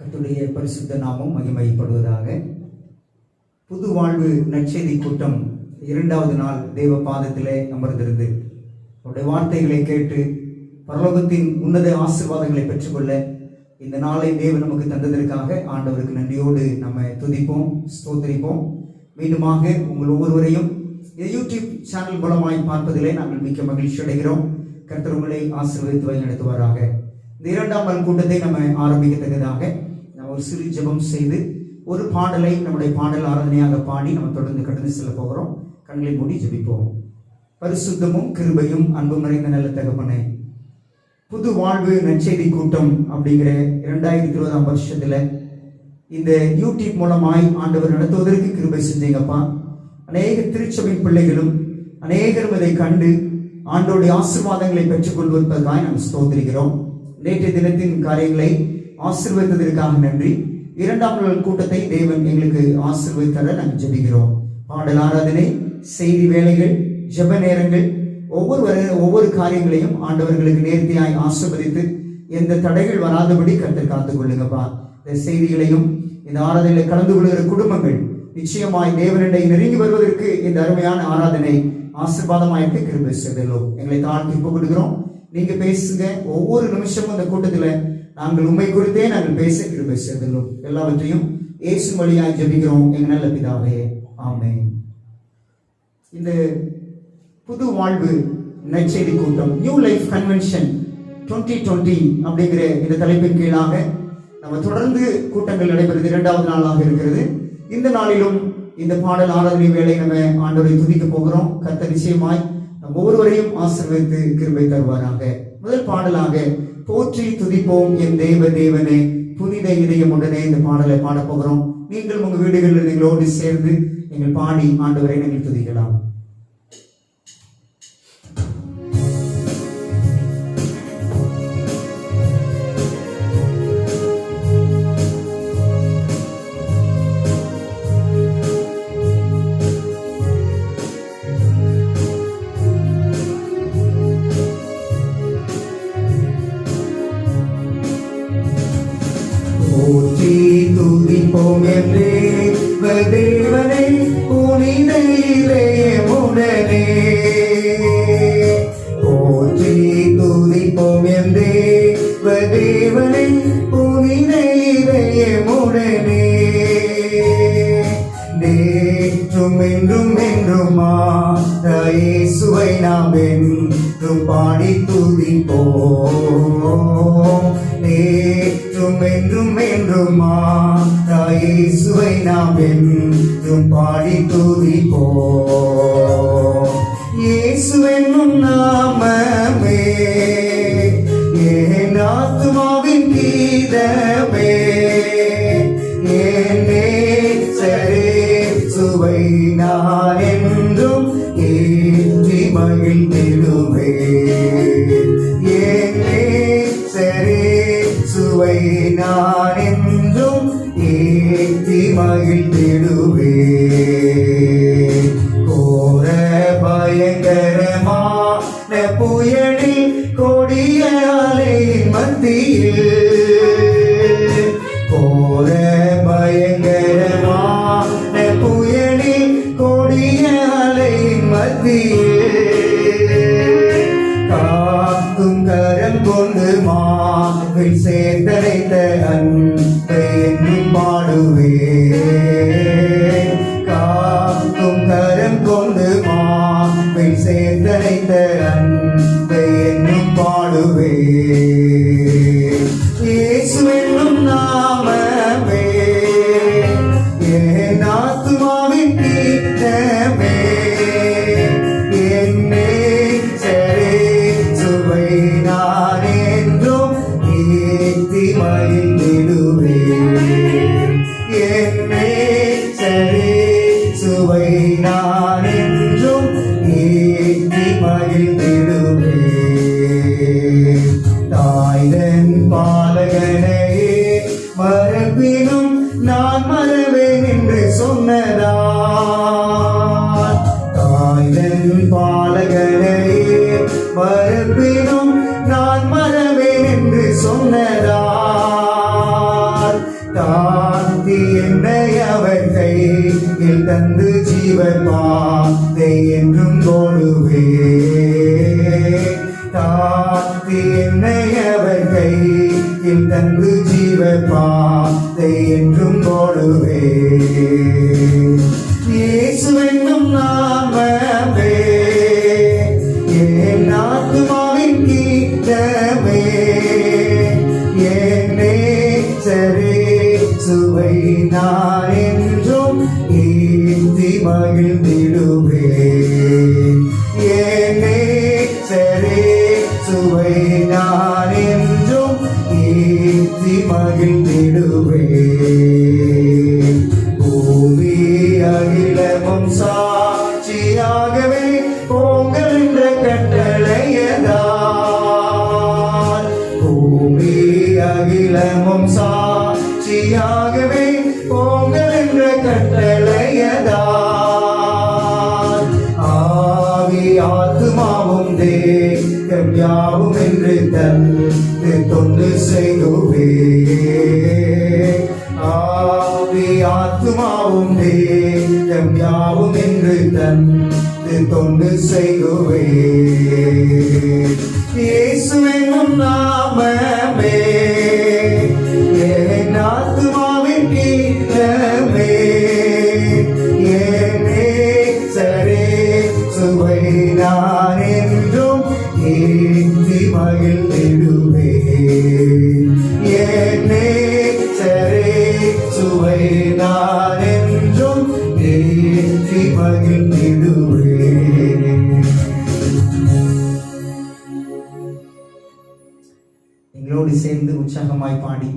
கர்த்தருடைய பரிசுத்த நாமம் மகிமைப்படுவதாக. புது வாழ்வு நற்செய்தி கூட்டம் 2வது நாள் தேவ பாதத்திலே அமர்ந்திருந்து அவருடைய வார்த்தைகளை கேட்டு பரலோகத்தின் உன்னத ஆசீர்வாதங்களை பெற்றுக்கொள்ள இந்த நாளை தேவன் நமக்கு தந்ததற்காக ஆண்டவருக்கு நன்றியோடு நம்ம துதிப்போம், ஸ்தோத்திரிப்போம். மீண்டுமாக உங்கள் ஒவ்வொருவரையும் யூடியூப் சேனல் மூலமாய் பார்ப்பதிலே நாங்கள் மிக்க மகிழ்ச்சி அடைகிறோம். கர்த்தர் உங்களை ஆசீர்வதித்து வழிநடத்துவாராக. இந்த 2ஆம் நாள் கூட்டத்தை நம்ம ஆரம்பிக்கத்தக்கதாக நம்ம ஒரு சிறு ஜெபம் செய்து ஒரு பாடலை நம்முடைய பாடல் ஆராதனையாக பாடி நம்ம தொடர்ந்து கடந்து செல்ல போகிறோம். கண்களை மூடி ஜெபிப்போம். பரிசுத்தமும் கிருபையும் அன்பும் நிறைந்த நல்ல தகப்பனே, புது வாழ்வு நற்செய்தி கூட்டம் அப்படிங்கிற 2020ஆம் வருஷத்துல இந்த யூடியூப் மூலமாய் ஆண்டவர் நடத்துவதற்கு கிருபை செஞ்சீங்கப்பா. அநேக திருச்சபையின் பிள்ளைகளும் அநேகரும் இதை கண்டு ஆண்டோடைய ஆசீர்வாதங்களை பெற்றுக் கொள்வதற்காக நாம் ஸ்தோத்திரிக்கிறோம். நேற்றைய தினத்தின் காரியங்களை ஆசீர்வதித்ததற்காக நன்றி. 2ஆம் நாள் கூட்டத்தை தேவன் எங்களுக்கு ஆசீர்வதித்தர நாங்கள் ஜெபிக்கிறோம். பாடல் ஆராதனை, செய்தி வேலைகள், ஜெப நேரங்கள், ஒவ்வொரு காரியங்களையும் ஆண்டவர்களுக்கு நேர்த்தியாய் ஆசீர்வதித்து எந்த தடைகள் வராதபடி கர்த்தர் காத்துக் கொள்ளுங்கப்பா. இந்த செய்திகளையும் இந்த ஆராதனையில கலந்து கொள்கிற குடும்பங்கள் நிச்சயமாய் தேவனிடை நெருங்கி வருவதற்கு இந்த அருமையான ஆராதனை ஆசீர்வாதமாயிருக்கு. கிருபை செய்தோம். எங்களை தாழ்த்தி கொடுக்கிறோம். நீங்க பேசுங்க. ஒவ்வொரு நிமிஷமும் இந்த கூட்டத்துல நாங்கள் உண்மை குறித்தே நாங்கள் பேச கிருபை செய்தோம். எல்லாவற்றையும் இயேசு வழியாய் ஜெபிக்கிறோம் எங்க நல்ல பிதாவே, ஆமென். இந்த புது வாழ்வு நற்செய்தி கூட்டம் நியூ லைஃப் கன்வென்ஷன் 2020 அப்படிங்கிற இந்த தலைப்பின் கீழாக நம்ம தொடர்ந்து கூட்டங்கள் நடைபெறுது. 2வது நாளாக இருக்கிறது. இந்த நாளிலும் இந்த பாடல் ஆராதனை வேலை நம்ம ஆண்டவரை துதிக்க போகிறோம். கர்த்தர் நிச்சயமாய் நம் ஒவ்வொருவரையும் ஆசீர்வதித்து கிருபை தருவாராக. முதல் பாடலாக போற்றி துதிப்போம் என் தேவ தேவனே புனித இதயமுடனே இந்த பாடலை பாட போகிறோம். நீங்கள் உங்க வீடுகளில் நீங்களோடு சேர்ந்து நீங்கள் பாடி ஆண்டவரை நீங்கள் துதிக்கலாம். போற்றி துதிப்போம் என் தேவ தேவனே புனித இதயமுடனே. போற்றி துதிப்போம் என் தேவ தேவனே புனித இதயமுடனே. நேற்றும் என்றும் என்றுமா இயேசுவை நாம் என்றும் பாடி துதிப்போம். நேற்றும் என்றும் என்றுமா இயேசுவை நாம் என்றும் பாடி துதிப்போம். இயேசு என்னும் நாமமே என் ஆத்துமாவின் கீதமே. என் நேசரேசுவை நான் என்றும் ஏற்றி மகிழ்ந்திடுவேன். என் நேசரேசுவை நான் என்றும் ஏற்றி மகிழ்ந்திடுவேன். கோர பயங்கரமான புயலில் கொடிய அலையின் மத்தியில், கோர பயங்கரமான புயலில் கொடிய அலையின் மத்தியில் காக்கும் கரம் கொண்டு மாவில் சேர்த்தடைத்த அன்பை எண்ணி பாடுவேன். காக்கும் கரம் கொண்டு மாவில் சேர்த்தடைத்த அன்பை எண்ணி பாடுவேன். இயேசு என்னும் நாமமே என் ஆத்துமாவின் கீதமே. என் நேசரேசுவை நான் என்றும் ஏத்தி தந்து ஜீவன் பாதை என்றும் போடுவே. தாத்தி என்னை அவர் கையில் தந்து ஜீவன் பாதை என்றும் போடுவே. இயேசுவென்னும் நாமமே என் ஆத்துமாவின் கீதமே. என் நேசரே சுவை நான் என்றும் ஈர்த்தி மகிழ்ந்திடுவே. என் நேசரே சுவை நான் என்றும் ஈர்த்தி மகிழ்ந்திடுவே. பூமி அகிலமும் சாட்சியாகவே போங்கள் என்ற கட்டளையதான். பூமி அகிலமும் சாட்சியாகவே போங்கள் என்ற கட்டளையதான். ஆவி ஆத்துமாவும் தேகம் யாவும் என்று தந்து தொண்டு செய்துவே. ஆவி ஆத்துமாவும் தேகம் யாவும் என்று தந்து தொண்டு செய்துவே. இயேசுவென்னும் நாமமே என் ஆத்துமாவின் கீதமே. என் நேசரே சுவை நான் என்றும் ஏந்தி மகிழ்ந்திடுவே. என் நேசரே சுவை நான் என்றும் ஏந்தி மகிழ்ந்திடுவே. எங்களோடு சேர்ந்து உற்சாகமாய் பாடி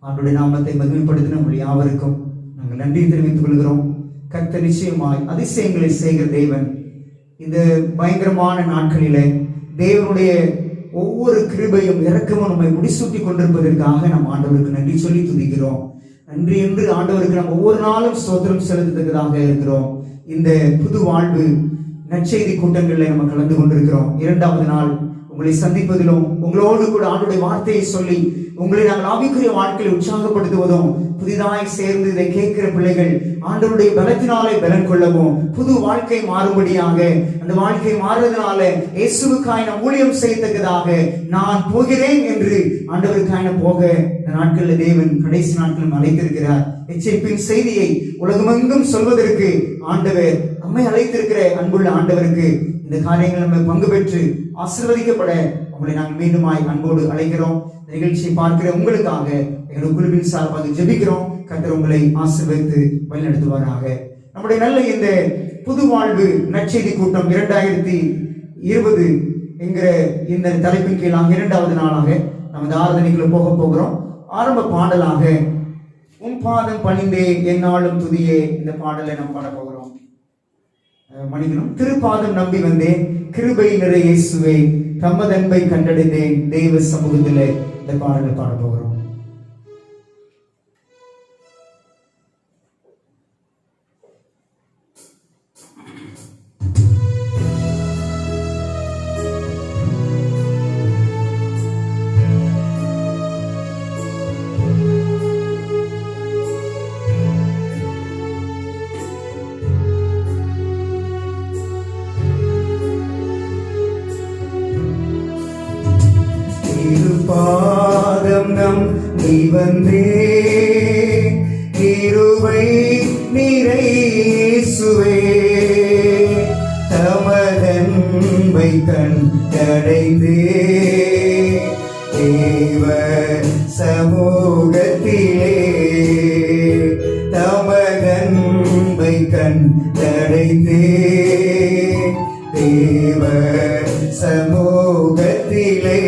அவருடைய நாமத்தை மகிமைப்படுத்தின நம்முடைய யாவருக்கும் நாங்கள் நன்றி தெரிவித்துக் கொள்கிறோம். கர்த்தர் நிச்சயமாய் அதிசயங்களை செய்கிற தேவன். இந்த பயங்கரமான நாட்களிலே தேவனுடைய ஒவ்வொரு கிருபையும் இரக்கமும் நம்மை முடிசூட்டி கொண்டிருப்பதற்காக நம் ஆண்டவருக்கு நன்றி சொல்லி துதிக்கிறோம். நன்றி என்று ஆண்டவருக்கு நாம் ஒவ்வொரு நாளும் ஸ்தோத்திரம் செலுத்தத்தக்கதாக இருக்கிறோம். இந்த புது வாழ்வு நற்செய்தி கூட்டங்களில் நம்ம கலந்து கொண்டிருக்கிறோம். 2வது நாள் உங்களை சந்திப்பதிலும் உங்களோடு கூட ஆண்டுடைய வார்த்தையை சொல்லி உங்களை நாங்கள் ஆவிக்குரிய வாழ்க்கையை உற்சாகப்படுத்துவதும், புதிதாய் சேர்ந்து இதை கேட்கிற பிள்ளைகள் ஆண்டவருடைய பலத்தினாலே பலன் கொள்ளவும், புது வாழ்க்கை மாறும்படியாக, அந்த வாழ்க்கை மாறுறதுனால இயேசுவுக்காய் நாம் ஊழியம் செய்யத்தக்கதாக நான் போகிறேன் என்று ஆண்டவருக்காய் போக இந்த நாட்களில் தேவன் கடைசி நாட்களும் அழைத்திருக்கிறார். எச்சரிப்பின் செய்தியை உலகமெங்கும் சொல்வதற்கு ஆண்டவர் நம்மை அழைத்திருக்கிற அன்புள்ள ஆண்டவருக்கு இந்த காரியங்கள் நம்ம பங்கு பெற்று ஆசீர்வதிக்கப்பட உங்களை நாங்கள் மீண்டுமாய் அன்போடு அழைக்கிறோம். நிகழ்ச்சியை பார்க்கிற உங்களுக்காக எங்களுடைய குழுவின் சார்பாக ஜெபிக்கிறோம். கர்த்தர் உங்களை ஆசீர்வதித்து வழிநடத்துவாராக. நம்முடைய நல்ல இந்த புது வாழ்வு நற்செய்தி கூட்டம் 2020 என்கிற இந்த தலைப்பின் கீழாக 2வது நாளாக நமது ஆராதனைக்குள்ள போக போகிறோம். ஆரம்ப பாடலாக உன் பாதம் பணிந்தே என்னாலும் துதியே இந்த பாடலை நாம் பாட போகிறோம். மனிதனும் திருப்பாதம் நம்பி வந்தேன், கிருபை நிறை இயேசுவே தம்மதன்பை கண்டடைந்தேன், தெய்வ சமூகத்திலே இந்த பாடலை பாட போகிறோம். பாதம் நம்பி வந்தேன், கிருபை நிறை இயேசுவே தமதன்பை கண்டடைந்தேன், தேவ சமூகத்திலே தமதன்பை கண்டடைந்தேன், தேவ சமூகத்திலே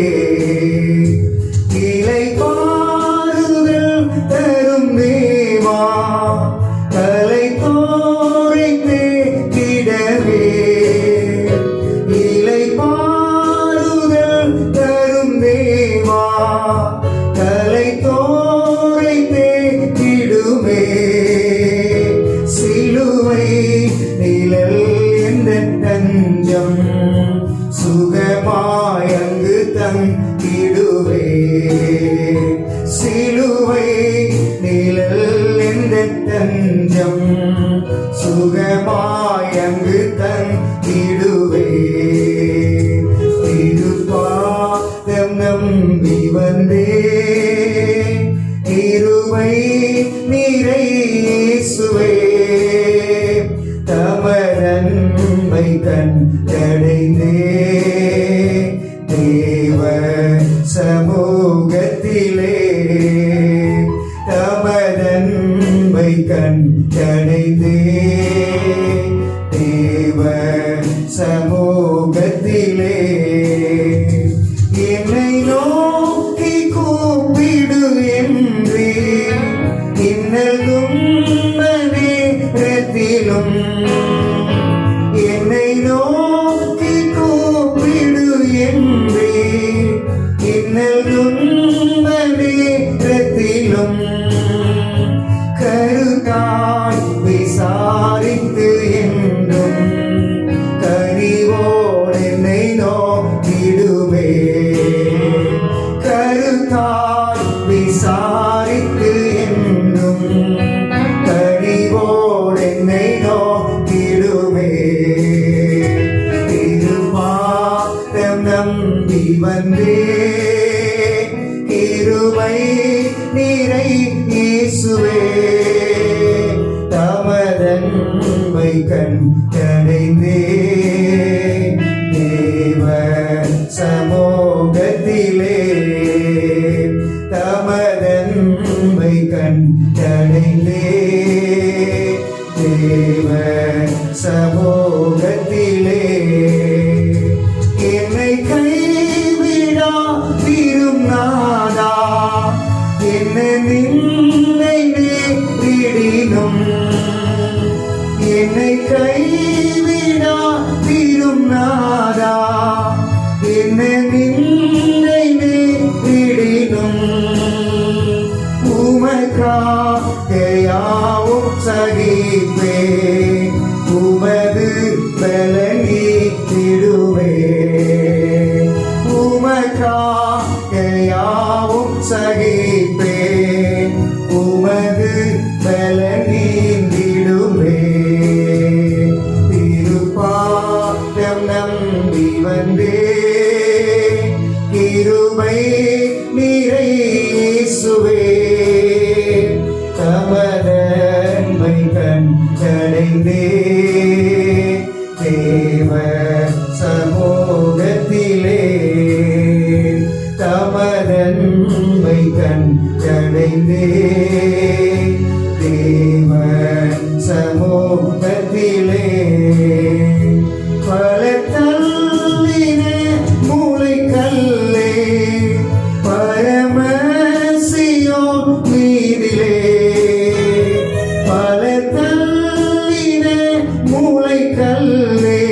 இலை பாருதல் தரும் தேவா தலை தோரை தேடிடவே, இலை பாருதல் தரும் தேவா தலை தோரை தேடிடுமே, சிலுவை நிழல் என்ற தஞ்சம் சுகமாய் அங்கு தங்கிடுவே, சிலுவை நிழல் என்ற தஞ்சம் சுகமாயங்கு தந்திடுவே. திருப்பாதம் நம்பி வந்தே கிருபை நிறை இயேசுவே. தமரன்பை கண்டடைந்தே தேவ சமூகத்திலே. தமரன்பை கண்டடைந்தே தேவ சமூகத்திலே. என்னை நோக்கி கூப்பிடு என்றே இன்னலும் நேரத்திலும். என்னை நோக்கி கூப்பிடு என்றே இன்னலும் நேரத்திலும். கருத்தாய் விசாரித்து என்றும் கனிவோடு என்னை நோக்கிடுவே. கருத்தாய் விசாரித்து என்றும் கனிவோடு என்னை நோக்கிடுவே. திருப்பாதம் நம்பி வந்தே கிருபை நிறை இயேசுவே. தமரன்பை கண்டடைந்தே தேவ சமூகத்திலே. தமரன்பை கண்டடைந்தே தேவ சமூகத்திலே. என்னை கைவிடா திருநாதா என்ன நின்னை நேரிடினும். என்னை கைவிடா திருநாதா என்ன நின்னை நேரிடினும். உமக்காக யாவும் சகிப்பே உமது பலனி திடுவே. உமக்காக யாவும் சகிப்பே உமது பலனீந்திடுவே. திருப்பாதம் நம்பி வந்தே கிருபை நிறை இயேசுவே. தமரன்பை கண்டடைந்தே தேவ சமூகத்திலே. தமரன்பை கண்டடைந்தே தேவ சமூகத்திலே. பல தள்ளின மூளைக்கல்லே பரமசியோன் மீதிலே. பல தள்ளின மூளைக்கல்லே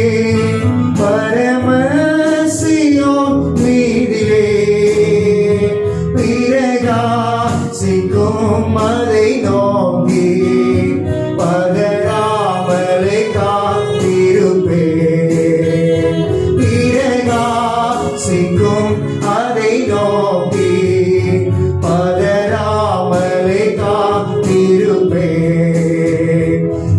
பரமசியோன் மீதிலே. பிரகாசிக்கும் அதை நோக்கி பதறாமலே காத்திருப்பே. பிரகாசிக்கும் அதை நோக்கி பதறாமலே காத்திருப்பே.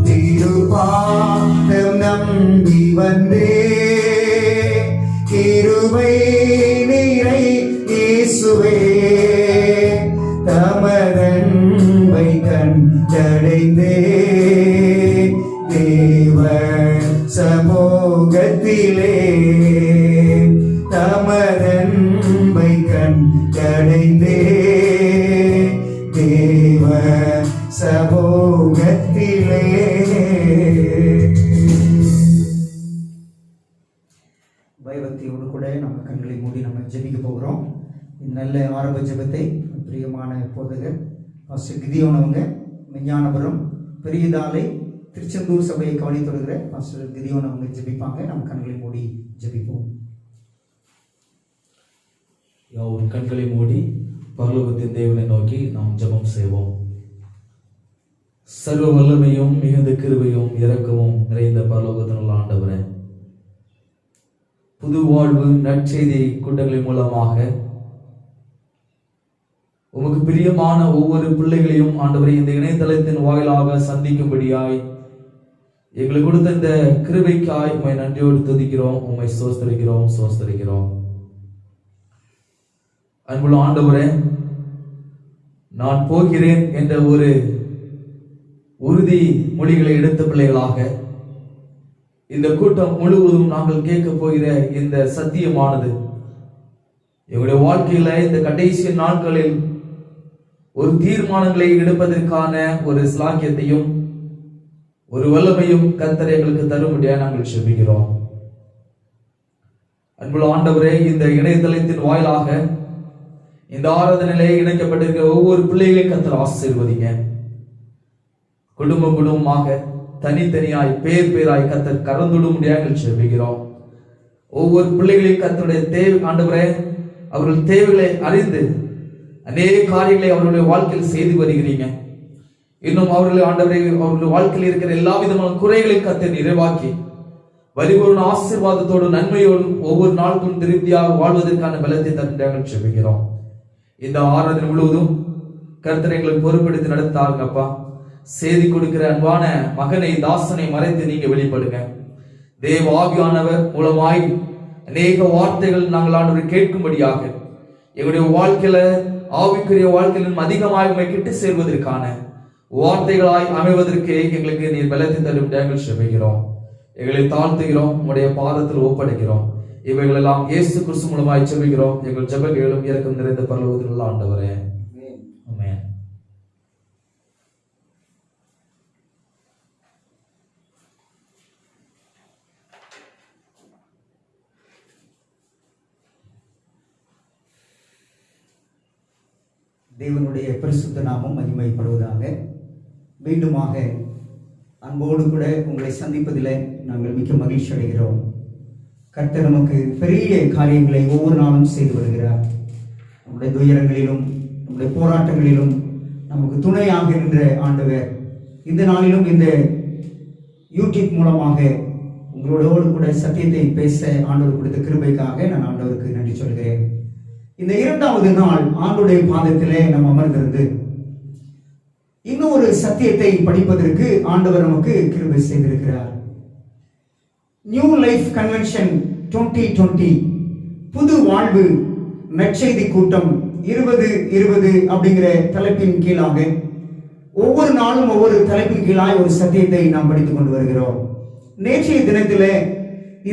திருப்பாதம் நம்பி வந்தே கிருபை நிறை இயேசுவே. தமரன்பை கண்டடைந்தே தேவ சமூகத்திலே. தமரன்பை கண்டடைந்தே தேவ சமூகத்திலே. பயபக்தியோடு கூட நம்ம கண்களை மூடி நம்ம ஜெபிக்க போகிறோம். நல்ல ஆரம்ப ஜெபத்தை பிரியமான போதகர் பாஸ்டர் கிதியோன் அவங்க விஞ்ஞானபுரம் பெரியதாலை திருச்செந்தூர் சபையை கவனித்து வருகிற பாஸ்டர் கிதியோன் அவங்க ஜெபிப்பாங்க. நம்ம கண்களை மூடி ஜெபிப்போம். யாவும் கண்களை மூடி பரலோகத்தின் தேவனை நோக்கி நாம் ஜெபம் செய்வோம். சர்வ வல்லமையும் மிகுந்த கிருபையும் இரக்கமும் நிறைந்த பரலோகத்தினுள்ள ஆண்டவரே, புது வாழ்வு நற்செய்தி கூட்டங்களின் மூலமாக உமக்கு பிரியமான ஒவ்வொரு பிள்ளைகளையும் ஆண்டவரை இந்த இணையதளத்தின் வாயிலாக சந்திக்கும்படியாய் எங்களுக்கு கொடுத்த இந்த கிருபைக்காய் உம்மை நன்றியோடு துதிக்கிறோம், உம்மை ஸ்தோத்திரிக்கிறோம். அன்புள்ள ஆண்டவரே, நான் போகிறேன் என்ற ஒரு உறுதி மொழிகளை எடுத்த பிள்ளைகளாக இந்த கூட்டம் முழுவதும் நாங்கள் கேட்க போகிற இந்த சத்தியமானது எங்களுடைய வாழ்க்கையில இந்த கடைசி நாட்களில் ஒரு தீர்மானங்களை எடுப்பதற்கான ஒரு ஸ்லாக்கியத்தையும் ஒரு வல்லமையும் கர்த்தர் எங்களுக்கு தரும்படியாக நாங்கள் செபிக்கிறோம். அன்புள்ள ஆண்டவரே, இந்த இணையதளத்தின் வாயிலாக இந்த ஆராதனையிலே இணைக்கப்பட்டிருக்கிற ஒவ்வொரு பிள்ளைகளையும் கர்த்தர் ஆசீர்வதிங்க. குடும்பமாக தனித்தனியாய் பேராய் கர்த்தர் கலந்துடும் முடியாக செபிக்கிறோம். ஒவ்வொரு பிள்ளைகளையும் கர்த்தருடைய தேவை ஆண்டவரே, அவர்கள் தேவைகளை அறிந்து அநேக காரியங்களை அவர்களுடைய வாழ்க்கையில் செய்து வருகிறீங்க. இன்னும் அவர்கள் ஆண்டவரை அவர்களுடைய வாழ்க்கையில் இருக்கிற எல்லா விதமான குறைகளையும் கர்த்தர் நிறைவாக்கி வருவோர் ஆசீர்வாதத்தோடு நன்மையோடும் ஒவ்வொரு நாளுக்கும் திருப்தியாக வாழ்வதற்கான பலத்தை தருகிறாங்க செபிக்கிறோம். இந்த ஆராதனை முழுவதும் கர்த்தர் எங்களுக்கு பொறுப்பெடுத்து நடத்தாருங்கப்பா. செய்தி கொடுக்கிற அன்பான மகனை தாசனை மறைத்து நீங்க வெளிப்படுங்க. தேவ ஆவியானவர் மூலமாய் அநேக வார்த்தைகள் நாங்கள் ஆண்டவரை கேட்கும்படியாக எங்களுடைய வாழ்க்கையில ஆவிக்குரிய வாழ்க்கையிலும் அதிகமாக உண்மை கிட்டு சேர்வதற்கான வார்த்தைகளாய் அமைவதற்கு எங்களுக்கு நீர் பலத்தை தரும் நாங்கள் செபிக்கிறோம். எங்களை தாழ்த்துகிறோம், உங்களுடைய பாதத்தில் ஒப்படைக்கிறோம். இவைகள் எல்லாம் இயேசு கிறிஸ்து மூலமாய் செபிக்கிறோம். எங்கள் ஜெபங்களும் இரக்கம் நிறைந்த பரலோகத்தில் உள்ள ஆண்டவரே, ஆமென். தேவனுடைய பரிசுத்த நாமம் மகிமைப்படுவதாக. மீண்டுமாக அன்போடு கூட உங்களை சந்திப்பதில் நாங்கள் மிக்க மகிழ்ச்சி அடைகிறோம். கர்த்தர் நமக்கு பெரிய காரியங்களை ஒவ்வொரு நாளும் செய்து வருகிறார். நம்முடைய துயரங்களிலும் நம்முடைய போராட்டங்களிலும் நமக்கு துணையாக நின்ற ஆண்டவர் இந்த நாளிலும் இந்த யூடியூப் மூலமாக உங்களோடு கூட சத்தியத்தை பேச ஆண்டவர் கொடுத்த கிருபைக்காக நான் ஆண்டவருக்கு நன்றி சொல்கிறேன். இந்த 2வது நாள் ஆண்டுடைய பாதத்திலே நம்ம அமர்ந்திருந்து இன்னும் ஒரு சத்தியத்தை படிப்பதற்கு ஆண்டவர் நமக்கு கிருபை செய்திருக்கிறார். நியூ லைஃப் கன்வென்ஷன் 2020 புது வாழ்வு நற்செய்தி கூட்டம் 2020 அப்படிங்கிற தலைப்பின் கீழாக ஒவ்வொரு நாளும் ஒவ்வொரு தலைப்பின் கீழாய் ஒரு சத்தியத்தை நாம் படித்துக் கொண்டு வருகிறோம். நேற்றைய தினத்திலே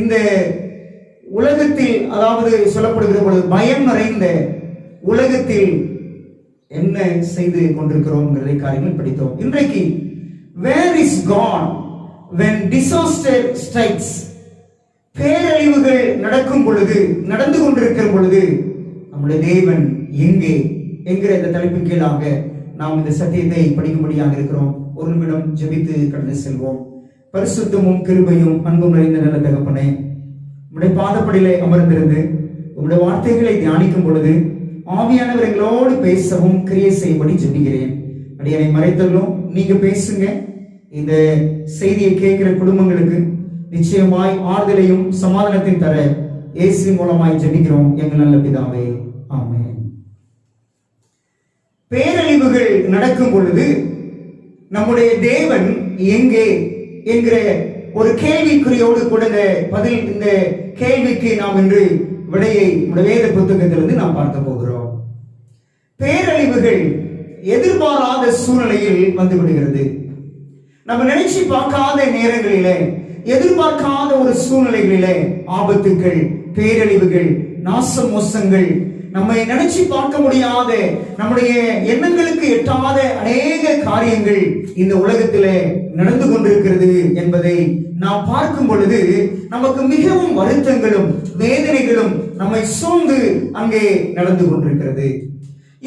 இந்த உலகத்தில், அதாவது சொல்லப்படுகிற பொழுது பயம் நிறைந்த உலகத்தில் என்ன செய்து கொண்டிருக்கிறோம் காரியங்கள் படித்தோம். இன்றைக்கு where is God when disaster strikes, பேரழிவுகள் நடக்கும் பொழுது, நடந்து கொண்டிருக்கிற பொழுது நம்முடைய தேவன் எங்கே என்கிற இந்த தலைப்பின் கீழாக நாம் இந்த சத்தியத்தை படிக்கும்படியாக இருக்கிறோம். ஒரு நிமிடம் ஜெபித்து கடந்து செல்வோம். பரிசுத்தமும் கிருபையும் அன்பும் நிறைந்த நல்ல தகப்பனே, உம்முடைய பாதப்படியிலே அமர்ந்திருந்து உம்முடைய வார்த்தைகளை தியானிக்கும் பொழுது ஆவியானவர் எங்களோடு பேசவும் கிரியை செய்யும்படி ஜெபிக்கிறேன். அடியனை மறைத்தலும் நீங்க பேசுங்க. இந்த செய்தியை கேட்கிற குடும்பங்களுக்கு நிச்சயமாய் ஆறுதலையும் சமாதானத்தையும் தர இயேசு மூலமாய் ஜெபிக்கிறோம் எங்கள் நல்ல பிதாவே, ஆமென். பேரழிவுகள் நடக்கும் பொழுது நம்முடைய தேவன் எங்கே என்கிற ஒரு கேள்விக்குறியோடு கூட இந்த கேள்விக்கு நாம் இன்று விடையை வேத புத்தகத்திலிருந்து நாம் பார்க்க போகிறோம். பேரழிவுகள் எதிர்பாராத சூழ்நிலையில் வந்து விடுகிறது. நம்ம நினைச்சு பார்க்காத நேரங்களிலே, எதிர்பார்க்காத ஒரு சூழ்நிலைகளிலே ஆபத்துக்கள், பேரழிவுகள், நாச மோசங்கள், நம்மை நினைச்சு பார்க்க முடியாத, நம்முடைய எண்ணங்களுக்கு எட்டாத அநேக காரியங்கள் இந்த உலகத்திலே நடந்து கொண்டிருக்கிறது என்பதை நாம் பார்க்கும் பொழுது நமக்கு மிகவும் வருத்தங்களும் வேதனைகளும் நம்மை சூழ்ந்து அங்கே நடந்து கொண்டிருக்கிறது.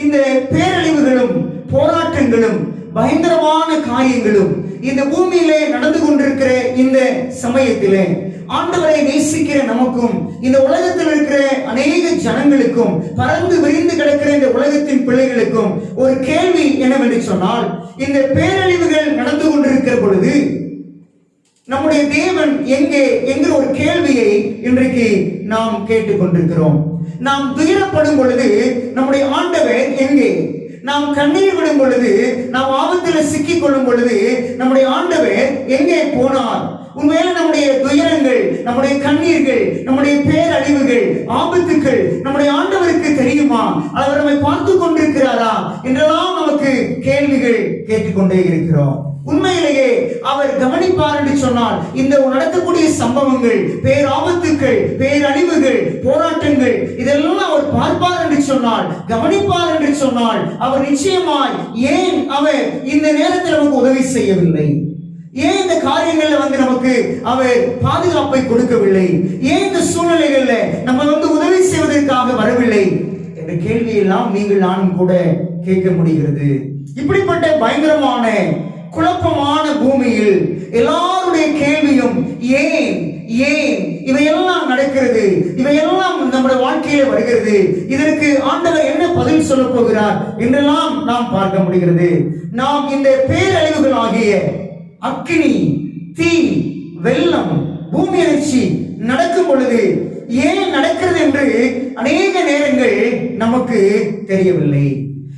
இந்த பேரழிவுகளும் போராட்டங்களும் பயங்கரமான காரியங்களும் இந்த பூமியிலே நடந்து கொண்டிருக்கிற இந்த சமயத்திலே ஆண்டவரை நேசிக்கிற நமக்கும், இந்த உலகத்தில் இருக்கிற அநேக ஜனங்களுக்கும், பறந்து விரிந்து கிடக்கிற இந்த உலகத்தின் பிள்ளைகளுக்கும் ஒரு கேள்வி என்னவென்று சொன்னால், இந்த பேரழிவுகள் நடந்து கொண்டிருக்கிற பொழுது நம்முடைய தேவன் எங்கே என்கிற ஒரு கேள்வியை இன்றைக்கு நாம் கேட்டுக் கொண்டிருக்கிறோம். நாம் துயரப்படும் பொழுது நம்முடைய ஆண்டவர் எங்கே, நாம் கண்ணீர் விடும் பொழுது, நாம் ஆபத்தில் சிக்கிக் கொள்ளும் பொழுது நம்முடைய ஆண்டவர் எங்கே போனார்? உண்மையில நம்முடைய துயரங்கள், நம்முடைய கண்ணீர்கள், நம்முடைய பேரழிவுகள், ஆபத்துக்கள் நம்முடைய ஆண்டவருக்கு தெரியுமா? அவர் நம்மை பார்த்து கொண்டிருக்கிறாரா என்றெல்லாம் நமக்கு கேள்விகள் கேட்டுக்கொண்டே இருக்கிறோம். உண்மையிலேயே அவர் கவனிப்பார் என்று சொன்னால், இந்த நடக்கக்கூடிய சம்பவங்கள், பேராபத்துக்கள், பேரழிவுகள், போராட்டங்கள் இதெல்லாம் அவர் பார்ப்பார் என்று சொன்னால், கவனிப்பார் என்று சொன்னால், அவர் நிச்சயமாய் ஏன் அவர் இந்த நேரத்தில் நமக்கு உதவி செய்யவில்லை? ஏன் இந்த காரியங்கள்ல நமக்கு அவர் பாதுகாப்பை கொடுக்கவில்லை? ஏன் இந்த சூழ்நிலைகள்ல நம்ம உதவி செய்வதற்காக வரவில்லை என்ற கேள்வியெல்லாம் நீங்கள் நானும் கூட கேட்க முடிகிறது. இப்படிப்பட்ட பயங்கரமான குழப்பமான பூமியில் எல்லாருடைய கேள்வியும் ஏன் ஏன் இவையெல்லாம் நடக்கிறது, இவையெல்லாம் நம்முடைய வாழ்க்கையில வருகிறது, இதற்கு ஆண்டவர் என்ன பதில் சொல்ல போகிறார் என்றெல்லாம் நாம் பார்க்க முடிகிறது. நாம் இந்த பேரழிவுகள் ஆகிய அக்கினி, தீ, வெள்ளம், பூமி அதிர்ச்சி நடக்கும் பொழுது ஏன் நடக்கிறது என்று அநேக நேரங்கள் நமக்கு தெரியவில்லை.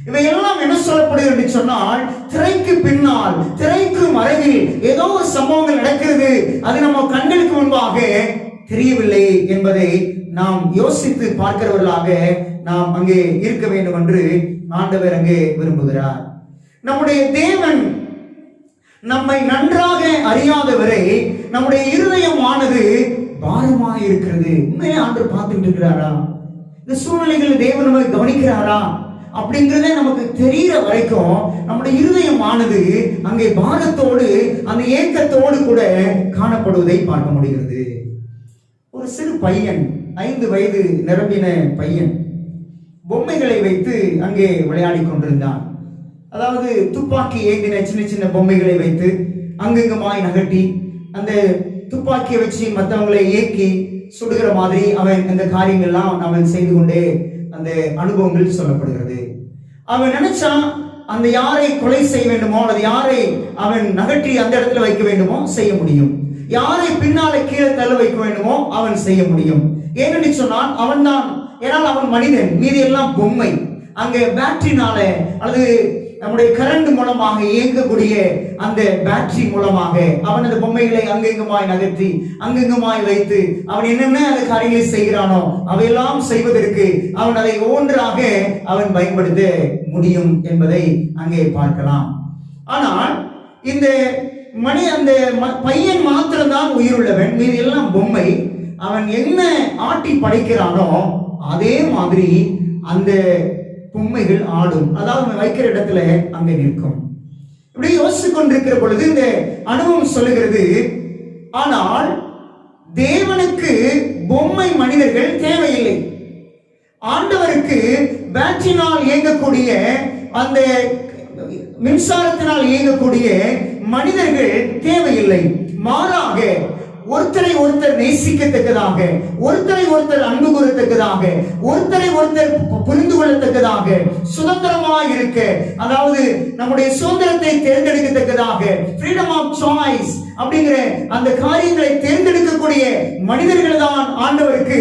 இவையெல்லாம் என்ன சொல்லப்படுகிறது என்று சொன்னால், திரைக்கு பின்னால், திரைக்கு மறைவில் ஏதோ ஒரு சம்பவங்கள் நடக்கிறது, அது நம்ம கண்களுக்கு முன்பாக தெரியவில்லை என்பதை நாம் யோசித்து பார்க்கிறவர்களாக நாம் அங்கே இருக்க வேண்டும் என்று ஆண்டவர் அங்கே விரும்புகிறார். நம்முடைய தேவன் நம்மை நன்றாக அறியாதவரை நம்முடைய இருதயமானது பாரமாக இருக்கிறது. உண்மையை ஆண்டவர் பார்த்துட்டு இருக்கிறாரா? இந்த சூழ்நிலைகளில் தேவன் நம்மை கவனிக்கிறாரா அப்படிங்கிறதே நமக்கு தெரிகிற வரைக்கும் நம்முடைய இருதயமானது அங்கே பாரத்தோடு, அந்த ஏக்கத்தோடு கூட காணப்படுவதை பார்க்க முடிகிறது. ஒரு சிறு பையன், 5 வயது நிரம்பின பையன், பொம்மைகளை வைத்து அங்கே விளையாடி கொண்டிருந்தான். அதாவது துப்பாக்கி ஏந்தின சின்ன சின்ன பொம்மைகளை வைத்து அங்கங்குமாய் நகட்டி அந்த துப்பாக்கியை வச்சு மற்றவங்களை இயக்கி சுடுகிற மாதிரி அவன் இந்த காரியங்கள்லாம் அவன் செய்து கொண்டே அந்த அனுபவங்கள் சொல்லப்படுகிறது. அவன் நினைச்சான், அந்த யாரை கொலை செய்ய வேண்டுமோ அல்லது யாரை அவன் நகட்டி அந்த இடத்துல வைக்க வேண்டுமோ செய்ய முடியும், யாரை பின்னாலே கீழே தள்ள வைக்க வேண்டுமோ அவன் செய்ய முடியும். ஏனென்று சொன்னால் அவன் தான், ஏனால் அவன் மனிதன், மீதி எல்லாம் பொம்மை. அங்கே பேட்டரினால அல்லது நம்முடைய கரண்ட் மூலமாக இயங்கக்கூடிய அந்த பேட்டரி மூலமாக அவன் அந்த பொம்மைகளை அங்கெங்குமாய் நகர்த்தி அங்கெங்குமாய் வைத்து அவன் என்னென்ன அந்த காரியங்களை செய்கிறானோ அவையெல்லாம் செய்வதற்கு அவன் அதை ஒன்றாக அவன் பயன்படுத்த முடியும் என்பதை அங்கே பார்க்கலாம். ஆனால் இந்த அந்த பையன் மாத்திரம்தான் உயிருள்ளவன், மீது எல்லாம் பொம்மை. அவன் என்ன ஆட்டி படைக்கிறானோ அதே மாதிரி அந்த பொம்மைகள் ஆடும், அதாவது வைக்கிற இடத்துல அங்கே நிற்கும். இப்படி யோசித்து கொண்டிருக்கிற பொழுது இந்த அனுபவம் சொல்லுகிறது, ஆனால் தேவனுக்கு பொம்மை மனிதர்கள் தேவையில்லை. ஆண்டவருக்கு பேட்டரினால் இயங்கக்கூடிய, அந்த மின்சாரத்தினால் இயங்கக்கூடிய மனிதர்கள் தேவையில்லை. மாறாக ஒருத்தரை ஒருத்தர் நேசிக்கத்தக்கதாக, ஒருத்தரை ஒருத்தர் அன்பு கூறத்தக்கதாக, ஒருத்தரை ஒருத்தர் புரிந்து கொள்ளத்தக்கதாக, சுதந்திரமாக இருக்க, அதாவது நம்முடைய சுதந்திரத்தை தேர்ந்தெடுக்கத்தக்கதாக, ஃப்ரீடம் ஆஃப் சாய்ஸ் அப்படிங்கிற அந்த காரியங்களை தேர்ந்தெடுக்கக்கூடிய மனிதர்கள் தான் ஆண்டவருக்கு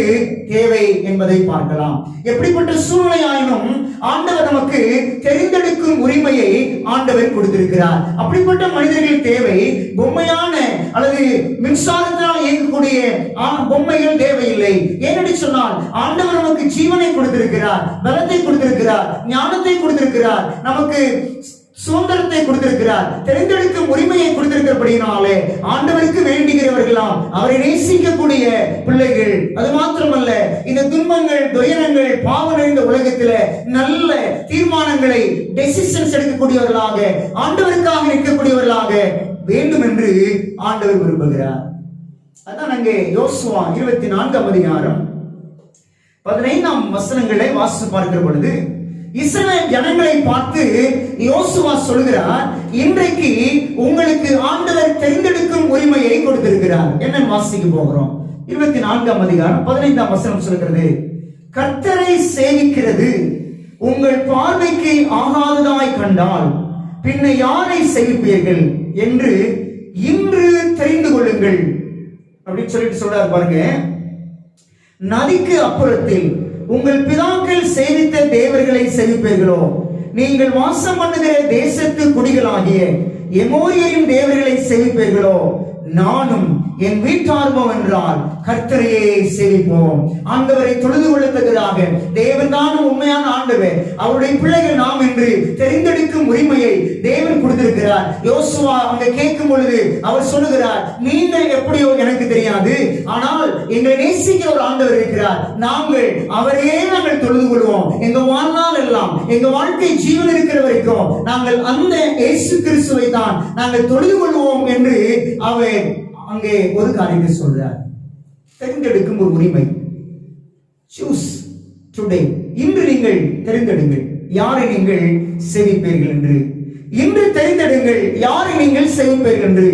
தேவை என்பதை பார்க்கலாம். எப்படிப்பட்ட சூழ்நிலையாயினும் ஆண்டவர் நமக்கு தெரிந்தெடுக்கும் உரிமையை ஆண்டவர் கொடுத்திருக்கிறார். அப்படிப்பட்ட மனிதர்கள் தேவை. பொம்மையான அல்லது மின்சாரத்தினால் இயங்கக்கூடிய பொம்மைகள் தேவையில்லை. ஏனென்று சொன்னால் ஆண்டவர் நமக்கு ஜீவனை கொடுத்திருக்கிறார், பலத்தை கொடுத்திருக்கிறார், ஞானத்தை கொடுத்திருக்கிறார், நமக்கு சுதந்திரத்தை கொடுத்திருக்கிறார், தெரிந்தெடுக்கும் உரிமையை கொடுத்திருக்கிறபடினாலே ஆண்டவருக்கு வேண்டுகிறவர்களாம் அவரை நேசிக்கக்கூடிய பிள்ளைகள். அது மாத்திரமல்ல, இந்த துன்பங்கள், துயரங்கள், பாவம் நிறைந்த உலகத்தில் நல்ல தீர்மானங்களை, டெசிஷன்ஸ் எடுக்கக்கூடியவர்களாக, ஆண்டவருக்காக நிற்கக்கூடியவர்களாக வேண்டும் என்று ஆண்டவர் விரும்புகிறார். அதான் அங்கே யோசுவா 24ஆம் அதிகாரம் 15ஆம் வசனங்களை வாசித்து பார்க்கிற பொழுது இஸ்ரவேல் ஜனங்களை பார்த்து யோசுவா சொல்கிறார், இன்றைக்கு உங்களுக்கு ஆண்டவர் தெரிந்தெடுக்கும் உரிமையை கொடுத்திருக்கிறார். என்ன வாசிக்க போகிறோம்? 24ஆம் அதிகாரம் 15ஆம் வசனம் சொல்கிறது, கர்த்தரை சேவிக்கிறது உங்கள் பார்வைக்கு ஆகாததாய் கண்டால் பின்ன யாரை சேவிப்பீர்கள் என்று இன்று தெரிந்து கொள்ளுங்கள் அப்படின்னு சொல்லிட்டு சொல்றாரு பாருங்க. நதிக்கு அப்புறத்தில் உங்கள் பிதாக்கள் சேவித்த தேவர்களை சேவிப்பீர்களோ, நீங்கள் வாசம் பண்ணுகிற தேசத்து குடிகளாகிய எமோரியரின் தேவர்களை சேவிப்பீர்களோ, நானும் என் வீட்டார்வோ என்றால் கர்த்தரையே சேவிப்போம். ஆண்டவரை தொழுது கொள்ளத்தக்கதாக தேவன் தானும் உண்மையான ஆண்டவர், அவருடைய பிள்ளைகள் நாம் என்று தெரிந்தெடுக்கும் உரிமையை தேவன் கொடுத்திருக்கிறார். யோசுவா அங்க கேட்கும் பொழுது அவர் சொல்லுகிறார், நீங்கள் எப்படியோ எனக்கு தெரியாது, ஆனால் எங்களை நேசிக்கிற ஒரு ஆண்டவர் இருக்கிறார், அவரையே நாங்கள் தொழுது கொள்வோம். எங்க வாழ்நாள் எல்லாம், எங்க வாழ்க்கை ஜீவன் இருக்கிற வரைக்கும் நாங்கள் அந்த இயேசு கிறிஸ்துவை தான் நாங்கள் தொழுது கொள்வோம் என்று அவர் அங்கே ஒரு காரியத்தை சொல்றார். தெரிந்தெடுக்கும் ஒரு உரிமை. Choose today. இன்று நீங்கள் தெரிந்தெடுங்கள் யாரை நீங்கள் சேவிப்பீர்கள் என்று. இன்று தெரிந்தெடுங்கள் யாரை நீங்கள் சேவிப்பீர்கள் என்று.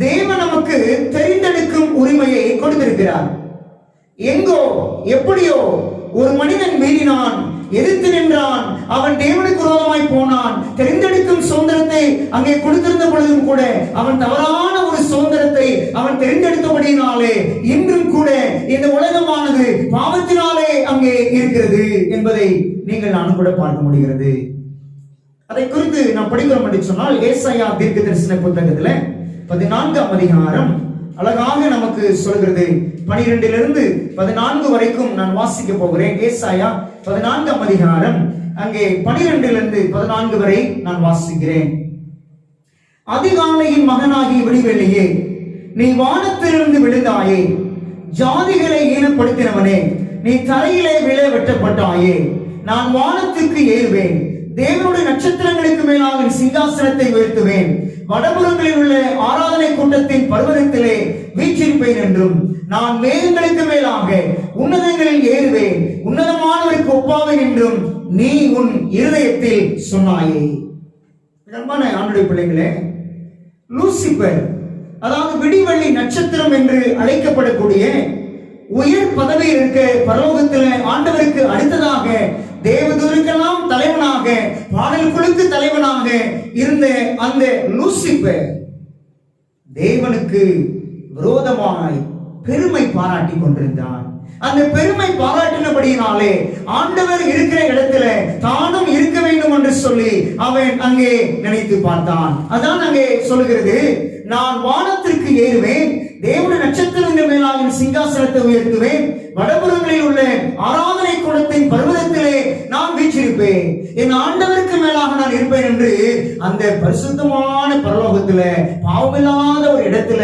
தேவன் நமக்கு தெரிந்தெடுக்கும் உரிமையை கொடுத்திருக்கிறார். எங்கோ எப்படியோ ஒரு மனிதன் மீறினான், எதிர்த்து நின்றான், அவன் தேவனுக்கு விரோதமாய் போனான். தெரிந்தெடுக்கும் சுதந்திரத்தை அங்கே கொடுத்திருந்த பொழுதும் கூட அவன் தவறான ஒரு சுதந்திரத்தை அவன் தெரிந்தெடுத்தபடியினாலே இன்றும் கூட இந்த உலகமானது பாவத்தினாலே அங்கே இருக்கிறது என்பதை நீங்கள் நானும் கூட பார்க்க முடிகிறது. அதை குறித்து நாம் படிக்கிறோம் என்று சொன்னால், ஏசாயா தீர்க்க தரிசன புத்தகத்துல 14ஆம் அதிகாரம் அழகாக நமக்கு சொல்கிறது. 12 14 வரைக்கும் நான் வாசிக்க போகிறேன். ஏசாயா 14ஆம் அதிகாரம் அங்கே 12 14 வரை நான் வாசிக்கிறேன். அதிகாலையின் மகனாகி விடிவெள்ளியே, நீ வானத்திலிருந்து விழுந்தாயே, ஜாதிகளை ஈனப்படுத்தினவனே, நீ தரையிலே விழ வெட்டப்பட்டாயே. நான் வானத்துக்கு ஏறுவேன், தேவனுடைய நட்சத்திரங்களுக்கு மேலாக சிங்காசனத்தை உயர்த்துவேன். வடபுறங்களில் உள்ள ஆராதனை கூட்டத்தின் பர்வதத்திலே வீற்றிருப்பேன் என்றும், நான் மேகங்களுக்கு மேலாக உன்னதங்களில் ஏறுவேன், உன்னதமானவருக்கு ஒப்பாவேன் என்றும் நீ உன் இருதயத்தில் சொன்னாயே. அன்பான ஆண்டவருடைய பிள்ளைகளே, லூசிபர், அதாவது விடிவெள்ளி நட்சத்திரம் என்று அழைக்கப்படக்கூடிய உயர் பதவி இருக்க பரலோகத்தில் ஆண்டவருக்கு அடுத்ததாக தேவதூருக்கெல்லாம் தலைவனாக, பாடல் குழுக்கு தலைவனாக இருந்த அந்த லூசிபர் தேவனுக்கு விரோதமாய் பெருமை பாராட்டி கொண்டிருந்தான். அந்த பெருமை பாராட்டினபடியினாலே ஆண்டவர் இருக்கிற இடத்துல தானும் இருக்க வேண்டும் என்று சொல்லி அவன் அங்கே நினைத்து பார்த்தான். அதான் அங்கே சொல்லுகிறது, நான் வானத்திற்கு ஏறுவேன், தேவனுடைய நட்சத்திரங்கள் மேலாக சிங்காசனத்தை உயர்த்துவேன், வடபுறங்களில் உள்ள ஆராதனை கூடத்தின் பர்வதத்திலே நான் வீற்றிருப்பேன், என் ஆண்டவருக்கு மேலாக நான் இருப்பேன் என்று அந்த பரிசுத்தமான பரலோகத்துல பாவமில்லாத ஒரு இடத்துல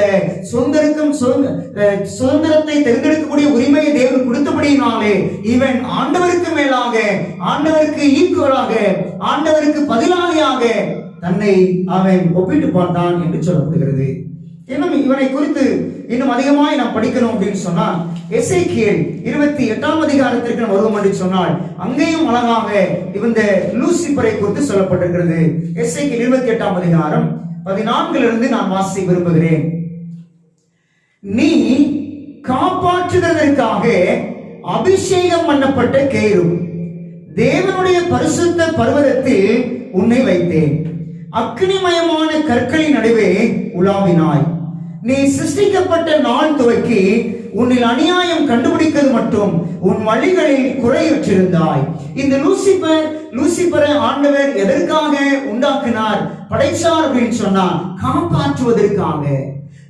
சுதந்திரத்தை தேர்ந்தெடுக்கக்கூடிய உரிமையை தேவன் கொடுத்தபடியினாலே இவன் ஆண்டவருக்கு மேலாக, ஆண்டவருக்கு ஈக்குவலாக, ஆண்டவருக்கு பதிலாளியாக தன்னை அவன் ஒப்பிட்டு பார்த்தான் என்று சொல்லப்படுகிறது. இன்னும் இவனை குறித்து இன்னும் அதிகமாய் நாம் படிக்கணும் அப்படின்னு சொன்னால், எசேக்கியேல் 28ஆம் அதிகாரத்திற்கு நாம் வருவோம் என்று சொன்னால், அங்கேயும் அழகாக இந்த லூசிபரை குறித்து சொல்லப்பட்டிருக்கிறது. எசேக்கியேல் 28ஆம் அதிகாரம் 14 நான் வாசிக்க விரும்புகிறேன். நீ காப்பாற்றுவதற்காக அபிஷேகம் பண்ணப்பட்ட கேரும், தேவனுடைய பரிசுத்த பர்வதத்தில் உன்னை வைத்தேன், அக்னிமயமான கற்களின் நடுவே உலாவினாய். நீ சிருஷ்டிக்கப்பட்ட நாள் துவக்கி உன்னில் அநியாயம் கண்டுபிடிக்கிறது மட்டும் உன் வழிகளில் குறையற்றிருந்தாய். இந்த லூசிபரை ஆண்டவர் எதற்காக உண்டாக்கினார், படைச்சார் அப்படின்னு சொன்னார்? காப்பாற்றுவதற்காக.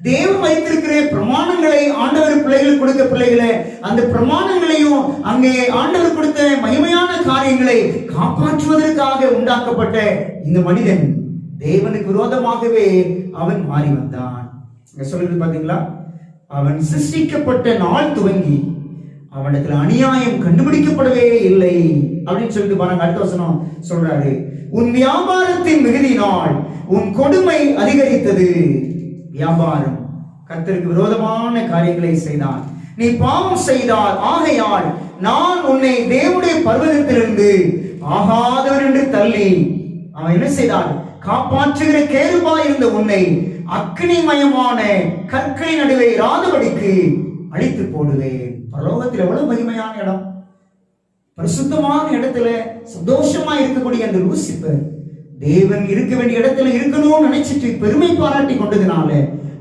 தேவன் வைத்திருக்கிற பிரமாணங்களை ஆண்டவர் பிள்ளைகள் கொடுத்த பிள்ளைகளை, அந்த பிரமாணங்களையும் அங்கே ஆண்டவர் கொடுத்த மகிமையான காரியங்களை காப்பாற்றுவதற்காக உண்டாக்கப்பட்ட இந்த மனிதன் தேவனுக்கு விரோதமாகவே அவன் மாறி வந்தான். சொல்றது பாத்தீங்களா? அவன் சிருஷ்டிக்கப்பட்ட நாள் துவங்கி அவனிடத்துல அநியாயம் கண்டுபிடிக்கப்படவே இல்லை அப்படின்னு சொல்லிட்டு பாருங்க. அடுத்த வசனம் சொல்றாரு, உன் வியாபாரத்தின் மிகுதியினால் உன் கொடுமை அதிகரித்தது. வியாபாரம், கர்த்தருக்கு விரோதமான காரியங்களை செய்தான், நீ பாவம் செய்தால், ஆகையால் நான் உன்னை தேவனுடைய பர்வதத்திலிருந்து ஆகாதவர் என்று தள்ளி, அவன் என்ன செய்தான்? காப்பாற்றுகிற கேருபாய் இருந்த உன்னை அக்னிமயமான கற்களின் நடுவே இராதபடிக்கு அழித்து போடுவேன். பரலோகத்தில் எவ்வளவு மகிமையான இடம், பரிசுத்தமான இடத்துல சந்தோஷமா இருக்கக்கூடிய அந்த லூசிபர் தேவன் இருக்க வேண்டிய இடத்துல இருக்கணும்னு நினைச்சிட்டு பெருமை பாராட்டி கொண்டதுனால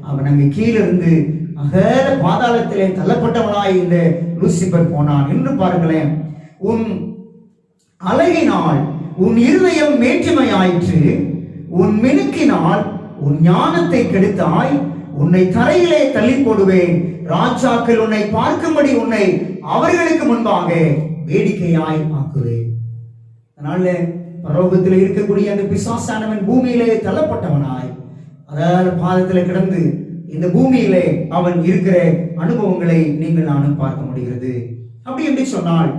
அவன் அங்க கீழே இருந்து அகல பாதாளத்திலே தள்ளப்பட்டவனாய் இந்த லூசிபர் போனான். என்று பாருங்களேன், உன் அழகினால் உன் இருதயம் மேற்றுமையாயிற்று, உன் மினுக்கினால் உன் ஞானத்தை கெடுத்தாய், உன்னை தரையிலே தள்ளி போடுவேன், ராஜாக்கள் உன்னை பார்க்கும்படி உன்னை அவர்களுக்கு முன்பாக வேடிக்கையாய் ஆக்குவேன். அதனால பரலோகத்தில் இருக்கக்கூடிய அந்த பிசாசானவன் பூமியிலே தள்ளப்பட்டவனாய் அதாவது பாதத்தில் கிடந்து இந்த பூமியிலே அவன் இருக்கிற அனுபவங்களை நீங்கள் நானும் பார்க்க முடிகிறது. அப்படி என்று சொன்னால்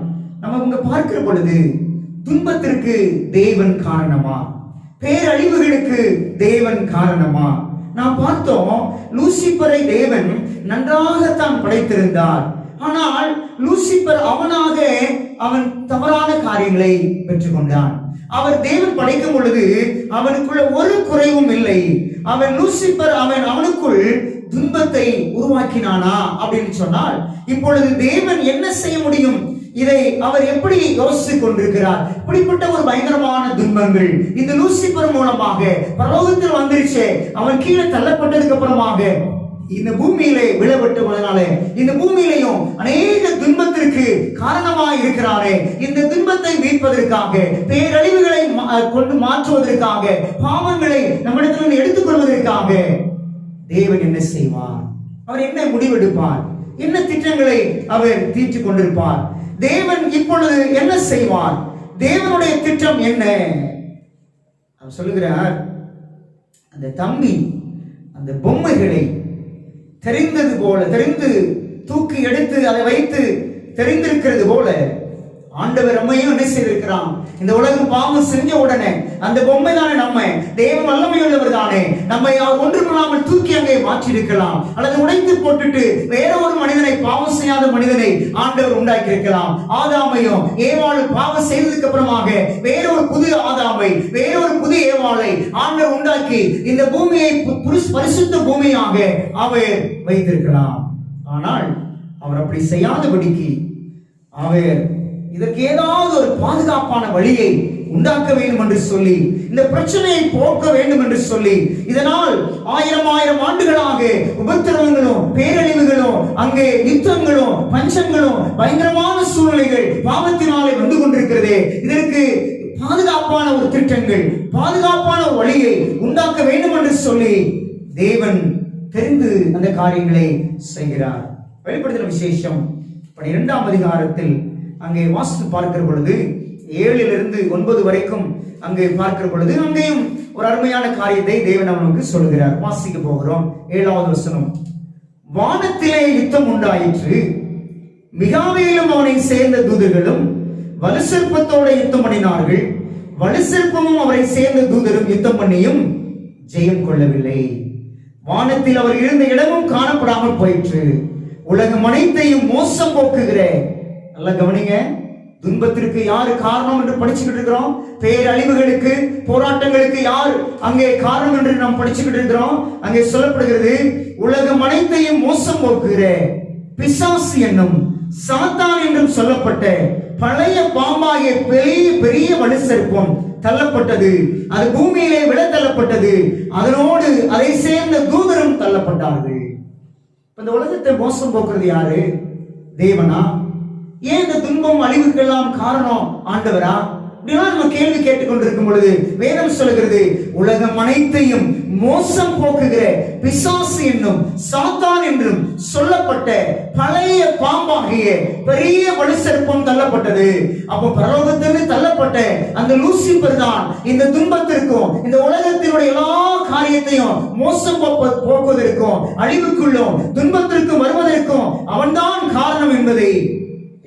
நம்ம இங்க பார்க்கிற பொழுது துன்பத்திற்கு தேவன் காரணமா, பேரழிவுகளுக்கு தேவன் காரணமா? நாம் பார்த்தோம், லூசிபரை தேவன் நன்றாகத்தான் படைத்திருந்தார். ஆனால் லூசிபர் அவன் தவறான காரியங்களை பெற்றுக்கொண்டான். அவர் தேவன் படைக்கும் பொழுது அவனுக்குள்ள ஒரு குறைவும் இல்லை. லூசிபர் அவனுக்குள் துன்பத்தை உருவாக்கினானா அப்படின்னு சொன்னால், இப்பொழுது தேவன் என்ன செய்ய முடியும்? இதை அவர் எப்படி யோசித்துக் கொண்டிருக்கிறார்? இப்படிப்பட்ட ஒரு பயங்கரமான துன்பங்கள் இந்த லூசிபர் மூலமாக பரலோகத்தில் வந்துருச்சு. அவன் கீழே தள்ளப்பட்டதுக்கு அப்புறமாக இந்த பூமியிலே விழப்பட்டதுனால இந்த பூமியிலையும் அநேக துன்பத்திற்கு காரணமாக இருக்கிறாரே. இந்த துன்பத்தை மீட்பதற்காக, பேரழிவுகளை கொண்டு மாற்றுவதற்காக, பாவங்களை நம்மிடத்திலிருந்து எடுத்துக்கொள்வதற்காக தேவன் என்ன செய்வார்? அவர் என்ன முடிவெடுப்பார்? என்ன திட்டங்களை அவர் தீர்த்துக் கொண்டிருப்பார்? தேவன் இப்பொழுது என்ன செய்வார்? தேவனுடைய திட்டம் என்ன? அவர் சொல்லுகிறார், அந்த தம்பி அந்த பொம்மைகளை தெரிந்து தூக்கி எடுத்து அதை வைத்து தெரிந்திருக்கிறது போல ஆண்டவர் நம்மையும் என்ன செய்திருக்கிறான்? இந்த உலகம் பாவம் செஞ்ச உடனே அந்த பொம்மை தானே நம்ம, தேவன் வல்லமை உள்ளவர் தானே, நம்மை ஒன்றுமில்லாமல் தூக்கி அங்கே மாற்றிருக்கலாம், அல்லது உடைத்து போட்டுட்டு வேற ஒரு மனிதனை, பாவம் செய்யாத மனிதனை ஆண்டவர் உண்டாக்கி இருக்கலாம். ஆதாமையும் ஏவாளும் பாவம் செய்ததுக்கு அப்புறமாக வேற ஒரு புது ஆதாமை, வேற ஒரு புது ஏவாளை ஆண்டவர் உண்டாக்கி இந்த பூமியை பரிசுத்த பூமியாக அவர் வைத்திருக்கலாம். ஆனால் அவர் அப்படி செய்யாதபடிக்கு அவர் இதற்கு ஏதாவது ஒரு பாதுகாப்பான வழியை உண்டாக்க வேண்டும் என்று சொல்லி, இந்த பிரச்சனையை போக்க வேண்டும் என்று சொல்லி, இதனால் ஆயிரம் ஆண்டுகளாக உபத்திரவங்களும் பேரழிவுகளும், அங்கே யுத்தங்களும் பஞ்சங்களும் பயங்கரமான சூழ்நிலைகள் பாவத்தினாலே வந்து கொண்டிருக்கிறது. இதற்கு பாதுகாப்பான ஒரு திட்டங்கள், பாதுகாப்பான ஒரு வழியை உண்டாக்க வேண்டும் என்று சொல்லி தேவன் தெரிந்து அந்த காரியங்களை செய்கிறார். வெளிப்படுத்தின விசேஷம் 12ஆம் அதிகாரத்தில் அங்கே வாசித்து பார்க்கிற பொழுது 7 to 9 வரைக்கும் அங்கே பார்க்கிற பொழுது அங்கேயும் ஒரு அருமையான காரியத்தை தேவன் நமக்கு சொல்கிறார். வாசிக்க போகிறோம். 7வது வசனம். வானத்திலே யுத்தம் உண்டாயிற்று, மிகாவேலும் அவனை சேர்ந்த தூதர்களும் வலுசற்பத்தோட யுத்தம் பண்ணினார்கள், வலுசற்பமும் அவரை சேர்ந்த தூதரும் யுத்தம் பண்ணியும் ஜெயம் கொள்ளவில்லை. வானத்தில் அவர் இருந்த இடமும் காணப்படாமல் போயிற்று. உலகம் அனைத்தையும் மோசம் போக்குகிற, நல்லா கவனிங்க, துன்பத்திற்கு யாரு காரணம் என்று படிச்சுக்கிட்டு இருக்கிறோம். பேரழிவுகளுக்கு, போராட்டங்களுக்கு யார் அங்கே காரணம் என்று நாம் படிச்சுக்கிட்டு இருக்கிறோம். அங்கே சொல்லப்படுகிறது, உலகம் அனைத்தையும் மோசம் போக்குகிற பிசாசு என்னும் சாத்தான் என்றும் சொல்லப்பட்ட பழைய பாம்பாகிய பெரிய வலுசற்பம் தள்ளப்பட்டது. அது பூமியிலே விழ தள்ளப்பட்டது. அதனோடு அதை சேர்ந்த தூதரும் தள்ளப்பட்டார்கள். இந்த உலகத்தை மோசம் போக்குறது யாரு? தேவனா? ஏன் இந்த துன்பம் அழிவுக்கெல்லாம் காரணம் ஆண்டவரா? இப்படிலாம் நம்ம கேள்வி கேட்டுக்கொண்டிருக்கும் பொழுது வேதம் சொல்லுகிறது, உலகம் அனைத்தையும் மோசம் போக்குகிற பிசாசு என்னும் சாத்தான் என்றும் சொல்லப்பட்ட பழைய பாம்பாகிய பெரிய வலுசற்பம் தள்ளப்பட்டது. அப்போ பரலோகத்திலிருந்து தள்ளப்பட்ட அந்த லூசிபர் தான் இந்த துன்பத்திற்கும், இந்த உலகத்தினுடைய எல்லா காரியத்தையும் மோசம் போக்குவதற்கும், அழிவுக்குள்ளும் துன்பத்திற்கும் வருவதற்கும் அவன்தான் காரணம் என்பதை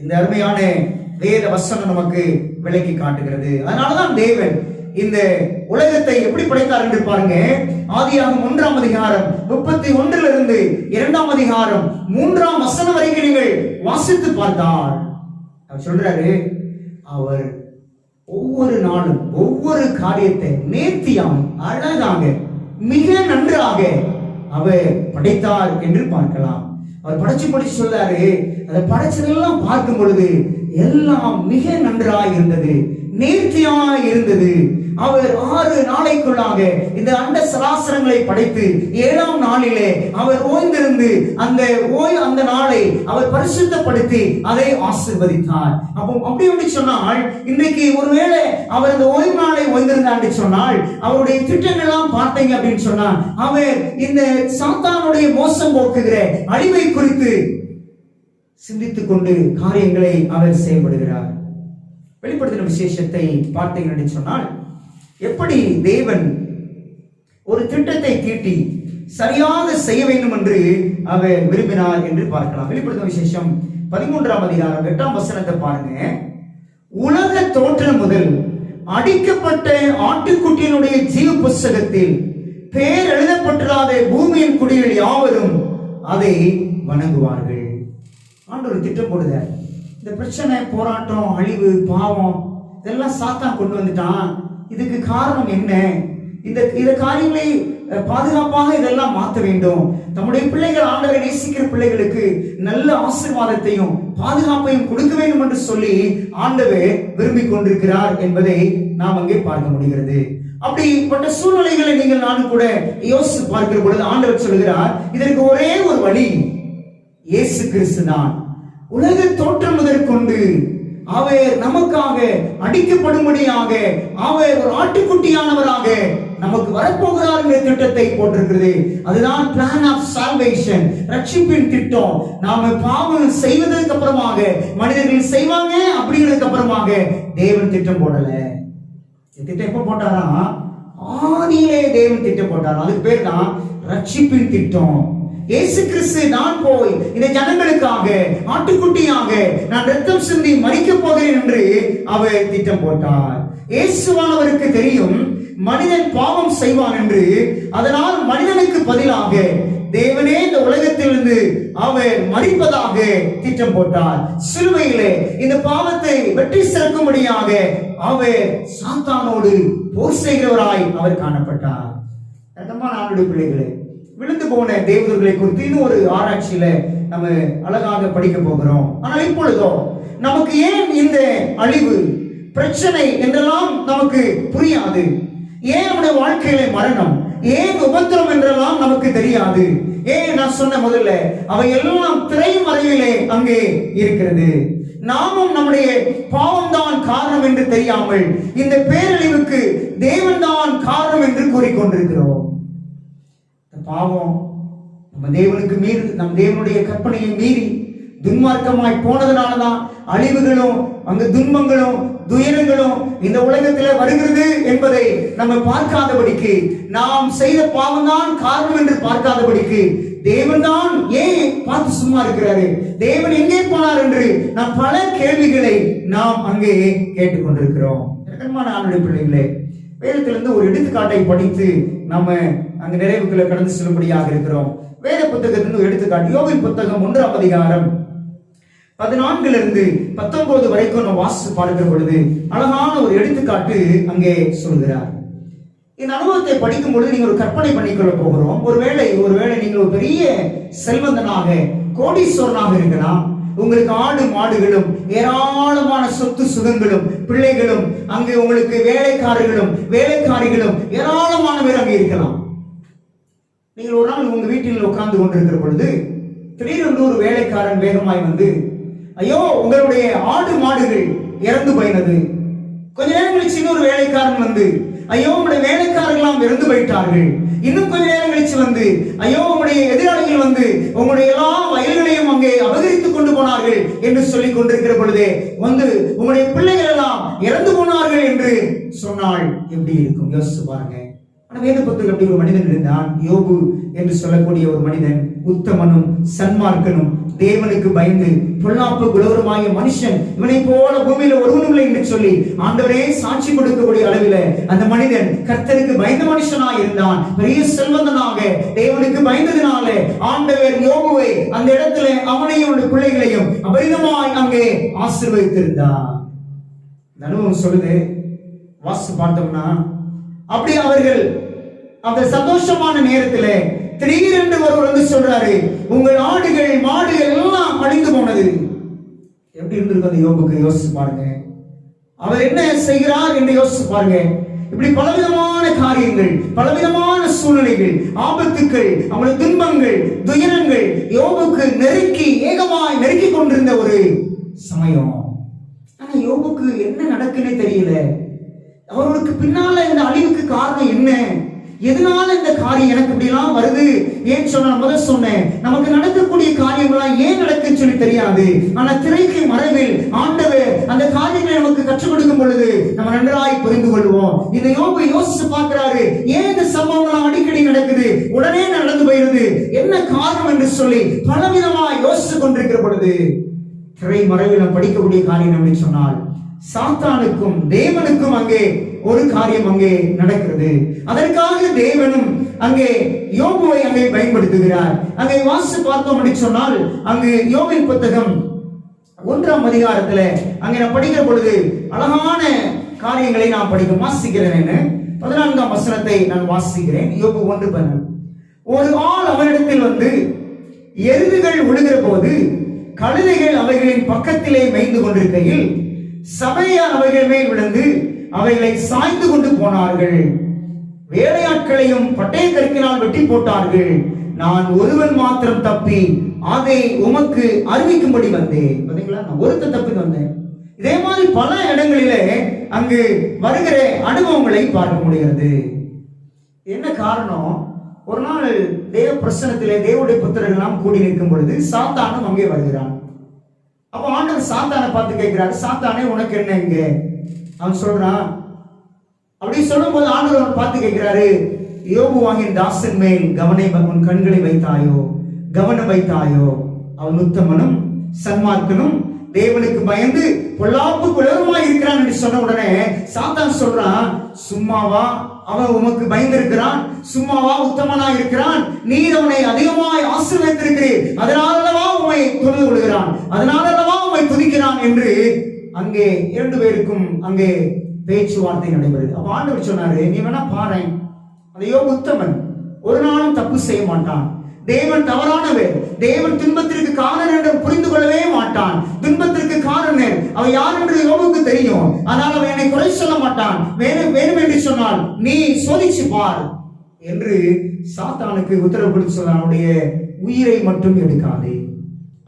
இந்த அருமையான வேத வசனம் நமக்கு விளக்கி காட்டுகிறது. அதனாலதான் தேவன் இந்த உலகத்தை எப்படி படைத்தார் என்று பாருங்க. ஆதியாகமம் 1ஆம் அதிகாரம் 31 2ஆம் அதிகாரம் 3ஆம் வசனம் வரைக்கும் நீங்கள் வாசித்து பார்த்தால் அவர் சொல்றாரு, அவர் ஒவ்வொரு நாளும் ஒவ்வொரு காரியத்தை நேர்த்தியாக, அழகாக, மிக நன்றாக அவர் படைத்தார் என்று பார்க்கலாம். அவர் படைச்சு சொல்றாரு, அதை படைச்சதெல்லாம் பார்க்கும் பொழுது எல்லாம் மிக நன்றாய் இருந்தது, நேர்த்தியாய் இருந்தது. அவர் 6 நாளைக்குள்ளாக இந்த அண்ட சராசரங்களை படைத்து 7ஆம் நாளிலே அவர் ஓய்ந்திருந்து அந்த நாளை அவர் பரிசுத்தப்படுத்தி அதை ஆசீர்வதித்தார். அப்போ அப்படி சொன்னால் இன்றைக்கு ஒருவேளை அவர் அந்த ஓய்வு நாளை ஓய்ந்திருந்தான்னு சொன்னால் அவருடைய திட்டங்கள் எல்லாம் பார்த்தீங்க அப்படின்னு சொன்னா அவர் இந்த சாத்தானுடைய மோசம் போக்குகிற அழிவை குறித்து சிந்தித்துக் கொண்டு காரியங்களை அவர் செயல்படுகிறார். வெளிப்படுத்தின விசேஷத்தை பார்த்தீங்கன்னு சொன்னால் எப்படி தேவன் ஒரு திட்டத்தை தீட்டி சரியாக செய்ய வேண்டும் என்று அவர் விரும்பினார் என்று பார்க்கலாம். வெளிப்படுத்தின விசேஷம் 13ஆம் அதிகாரம் 8ஆம் வசனத்தை பாருங்க. உலக தோற்றம் முதல் அடிக்கப்பட்ட ஆட்டுக்குட்டியினுடைய ஜீவ புஸ்தகத்தில் பேர் எழுதப்பட்டிராத பூமியின் குடிகள் யாவரும் அதை வணங்குவார்கள். ஆண்டவர் திட்டம் போடுகிறார். இந்த பிரச்சனை, போராட்டம், அழிவு, பாவம் இதெல்லாம் சாத்தான் கொண்டு வந்துட்டான். இதுக்கு காரணம் என்ன? இந்த காரியங்களை பாதுகாப்பாக இதெல்லாம் மாற்ற வேண்டும். நம்முடைய பிள்ளைகள், ஆண்டவரை நேசிக்கிற பிள்ளைகளுக்கு நல்ல ஆசீர்வாதத்தையும் பாதுகாப்பையும் கொடுக்க வேண்டும் என்று சொல்லி ஆண்டவர் விரும்பிக் கொண்டிருக்கிறார் என்பதை நாம் அங்கே பார்க்க முடிகிறது. அப்படிப்பட்ட சூழ்நிலைகளை நீங்கள் நானும் கூட யோசித்து பார்க்கிற பொழுது ஆண்டவர் சொல்கிறார், இதற்கு ஒரே ஒரு வழி, இயேசு கிறிஸ்து தான். உலக தோற்றம் முதற்கொண்டு அவர் நமக்காக அடிக்கப்படும்படியாக அவர் ஒரு ஆட்டுக்குட்டியானவராக நமக்கு வரப்போகிறார் என்ற திட்டத்தை போட்டிருக்கிறது. அதுதான் பிளான் ஆஃப் சால்வேஷன், ரட்சிப்பின் திட்டம். நாம பாவம் செய்வதற்கு அப்புறமாக மனிதர்கள் செய்வாங்க அப்படிங்கிறதுக்கு அப்புறமாக தேவன் திட்டம் போடல. திட்டம் எப்ப போட்டாரா? ஆதியிலே தேவன் திட்டம் போட்டார். அதுக்கு பேர் தான் ரட்சிப்பின் திட்டம். இயேசு கிறிஸ்து நான் போய் இந்த ஜனங்களுக்காக ஆட்டுக்குட்டியாக நான் ரத்தம் சிந்தி மரிக்க போகிறேன் என்று அவர் திட்டம் போட்டார். இயேசுவானவருக்கு தெரியும் மனிதன் பாவம் செய்வான் என்று. அதனால் மனிதனுக்கு பதிலாக தேவனே இந்த உலகத்திலிருந்து அவர் மரிப்பதாக திட்டம் போட்டார். சிலுவையிலே இந்த பாவத்தை வெற்றி சிறக்கும்படியாக அவர் சாத்தானோடு போர் செய்கிறவராய் அவர் காணப்பட்டார். ஆண்டுடைய பிள்ளைகளே, விழுந்து போன தேவதூர்களை குறித்து இன்னும் ஒரு ஆராய்ச்சியில நம்ம அழகாக படிக்க போகிறோம். ஆனால் இப்பொழுதோ நமக்கு ஏன் இந்த அழிவு, பிரச்சனை என்றெல்லாம் நமக்கு புரியாது. ஏன் நம்முடைய வாழ்க்கையில மரணம், ஏன் உபத்திரம் என்றெல்லாம் நமக்கு தெரியாது. ஏன் நான் சொன்ன முதல்ல அவை எல்லாம் திரைமறைவிலே அங்கே இருக்கிறது. நாமும் நம்முடைய பாவம் தான் காரணம் என்று தெரியாமல் இந்த பேரழிவுக்கு தேவன் தான் காரணம் என்று கூறிக்கொண்டிருக்கிறோம். பாவம் நம்ம தேவனுக்கு நம் தேவனுடைய கற்பனையை மீறி துன்மார்க்கமாய் போனதுனாலதான் அழிவுகளும் அங்கு துன்பங்களும் துயரங்களும் இந்த உலகத்திலே வருகிறது என்பதை நம்ம பார்க்காதபடிக்கு, நாம் செய்த பாவம் தான் காரணம் என்று பார்க்காதபடிக்கு, தேவன் தான் ஏன் பார்த்து சும்மா இருக்கிறாரு, தேவன் எங்கே போனார் என்று நாம் பல கேள்விகளை நாம் அங்கே கேட்டுக்கொண்டிருக்கிறோம். ஆண்டுடைய பிள்ளைகளே, வேதத்திலிருந்து ஒரு எடுத்துக்காட்டை படித்து நம்ம அங்கு நிறைவுக்குள்ள கடந்து செல்லும்படியாக இருக்கிறோம். வேத புத்தகத்திலிருந்து ஒரு எடுத்துக்காட்டு. யோபின் புத்தகம் 1ஆம் அதிகாரம் 14 19 வரைக்கும் நம்ம வாசித்து பார்க்கிற பொழுது அழகான ஒரு எடுத்துக்காட்டு அங்கே சொல்கிறார். இந்த அனுபவத்தை படிக்கும் பொழுது நீங்க ஒரு கற்பனை பண்ணிக்கொள்ள போகிறோம். ஒருவேளை நீங்கள் ஒரு பெரிய செல்வந்தனாக, கோடீஸ்வரனாக இருக்கலாம். உங்களுக்கு ஆடு மாடுகளும் ஏராளமான சொத்து சுகங்களும் பிள்ளைகளும், அங்கே உங்களுக்கு வேலைக்காரர்களும் வேலைக்காரிகளும் ஏராளமான பேர் அங்கே இருக்கலாம். நீங்கள் ஒரு நாள் உங்க வீட்டில் உட்கார்ந்து கொண்டிருக்கிற பொழுது திடீரென்று ஒரு வேலைக்காரன் வேகமாய் வந்து, ஐயோ உங்களுடைய ஆடு மாடுகள் இறந்து போயினது. கொஞ்ச நேரம் கழிச்சு இன்னொரு வேலைக்காரன் வந்து, ஐயோ உங்களுடைய வேலைக்காரர்களாம் இறந்து போயிட்டார்கள். இன்னும் கொஞ்ச நேரம் கழிச்சு வந்து, ஐயோ உங்களுடைய எதிராளிகள் வந்து உங்களுடைய எல்லா வயல்களையும் அங்கே அபகரித்துக் கொண்டு போனார்கள் என்று சொல்லிக் கொண்டிருக்கிற பொழுதே வந்து உங்களுடைய பிள்ளைகள் எல்லாம் இறந்து போனார்கள் என்று சொன்னால் எப்படி இருக்கும்? யோசிச்சு பாருங்க. வேத புத்தகத்தில் அப்படி ஒரு மனிதன் இருந்தான், யோபு என்று சொல்லக்கூடிய ஒரு மனிதன். உத்தமனும் சன்மார்க்கனும் தேவனுக்கு பயந்து பொல்லாப்பு குலவருமாய மனுஷன், இவனை போல பூமியில ஒருவனும் இல்லை என்று சொல்லி ஆண்டவரே சாட்சி கொடுக்கக்கூடிய அளவில் அந்த மனிதன் கர்த்தருக்கு பயந்த மனுஷனாய் இருந்தான். பெரிய செல்வந்தனாக தேவனுக்கு பயந்ததினால ஆண்டவர் யோபுவை அந்த இடத்துல அவனையும் அவனுடைய பிள்ளைகளையும் அபரிதமாய் அங்கே ஆசீர்வதித்திருந்தார். இந்த அனுபவம் சொல்லுது. வாசி பார்த்தோம்னா அப்படி அவர்கள் அந்த சந்தோஷமான நேரத்தில் திடீரென்று ஒருவர் வந்து சொல்றாரு, உங்கள் ஆடுகள் மாடுகள் எல்லாம் அழிந்து போனது. எப்படி இருந்திருக்கும் அந்த யோபுக்கு? யோசிச்சு பாருங்க. அவர் என்ன செய்கிறார் என்று யோசிச்சு பாருங்க. இப்படி பலவிதமான காரியங்கள், பலவிதமான சூழ்நிலைகள், ஆபத்துக்கள், அவங்களுடைய துன்பங்கள், துயரங்கள் யோபுக்கு ஏகமாய் நெருக்கி கொண்டிருந்த ஒரு சமயம். ஆனா யோபுக்கு என்ன நடக்குன்னே தெரியல. அவருக்கு பின்னால இந்த அழிவுக்கு காரணம் என்ன? எதனால இந்த காரியம் எனக்கு இப்படி எல்லாம் வருது? ஏன் முதல் சொன்னேன், நமக்கு நடக்கக்கூடிய காரியங்கள்லாம் ஏன் நடக்குன்னு சொல்லி தெரியாது. ஆனா திரைக்கு மறைவில் ஆண்டவர் அந்த காரியங்களை நமக்கு கற்றுக் கொடுக்கும் பொழுது நம்ம நன்றாய் புரிந்து கொள்வோம். இந்த யோபு யோசிச்சு பார்க்கிறாரு, ஏன் இந்த சம்பவம் அடிக்கடி நடக்குது, உடனே நடந்து போயிருது, என்ன காரணம் என்று சொல்லி பலவிதமா யோசிச்சு கொண்டிருக்கிற பொழுது திரை மறைவில் படிக்கக்கூடிய காரியம் என்று சொன்னால், சாத்தானுக்கும் தேவனுக்கும் அங்கே ஒரு காரியம் அங்கே நடக்கிறது. அதற்காக தேவனும் அங்கே யோபுவை அங்கே பயன்படுத்துகிறார். அங்கே வாசித்து பார்த்தோம் என்று சொன்னால், அங்கு யோபின் புத்தகம் 1ஆம் அதிகாரத்துல அங்கே நான் படிக்கிற பொழுது அழகான காரியங்களை நான் வாசிக்கிறேன். 14ஆம் வசனத்தை நான் வாசிக்கிறேன். யோபு 1:12. ஒரு ஆள் அவனிடத்தில் வந்து எருதுகள் விழுகிற போது கழுதைகள் அவைகளின் பக்கத்திலே மேய்ந்து கொண்டிருக்கையில் சபையார் அவைகள் மேல் விழுந்து அவைகளை சாய்ந்து கொண்டு போனார்கள். வேலையாட்களையும் பட்டய கற்கினால் வெட்டி போட்டார்கள். நான் ஒருவன் மாத்திரம் தப்பி அதை உமக்கு அறிவிக்கும்படி வந்தேன். பாத்தீங்களா, நான் ஒருத்தன் தப்பி வந்தேன். இதே மாதிரி பல இடங்களிலே அங்கு வருகிற அனுபவங்களை பார்க்க முடிகிறது. என்ன காரணம்? ஒரு நாள் தேவ பிரசன்னத்திலே தேவனுடைய புத்திரர்கள் எல்லாம் கூடி நிற்கும் பொழுது சாத்தானும் அங்கே வருகிறான். அப்போ ஆண்டவர் சாத்தானை பார்த்து கேட்கிறாரு, சாத்தானே உனக்கு என்ன இங்க? அவன் சொல்றான். அப்படி சொல்லும் போது ஆண்டவர் அவன் பார்த்து கேட்கிறாரு, யோபு வாங்கின் தாசன் மேல் உன் கண்களை வைத்தாயோ, கவனம் வைத்தாயோ? அவன் உத்தமனும் சன்மார்க்கனும் தேவனுக்கு பயந்து பொல்லாப்பு குளருமாய் இருக்கிறான் என்று சொன்ன உடனே சாத்தான் சொல்றான், சும்மாவா அவன் உமக்கு பயந்திருக்கிறான்? சும்மாவா உத்தமனா இருக்கிறான்? நீர் அவனை அதிகமாய் ஆசீர்வதித்திருக்கிறீர், அதனாலவா உம்மை தொழுது கொள்கிறான், அதனாலவா உம்மை துதிக்கிறான் என்று அங்கே 2 பேருக்கும் அங்கே பேச்சுவார்த்தை நடைபெறுது. அப்ப ஆண்டவர் சொன்னாரு, நீ வேணா பாரு, அந்த யோபு உத்தமன், ஒரு நாளும் தப்பு செய்ய மாட்டான். தேவன் தவறானவர். தேவன் துன்பத்திற்கு காரணம் என்று புரிந்து கொள்ளவே மாட்டான். துன்பத்திற்கு காரணம் அவன் யார் என்று யோபுக்கு தெரியும். ஆனால் அவன் என்னை குறை சொல்ல மாட்டான். வேணும் என்று சொன்னால் நீ சோதிச்சு பார் என்று சாத்தானுக்கு உத்தரவு கொடுத்து சொன்ன, அவனுடைய உயிரை மட்டும் எடுக்காதே.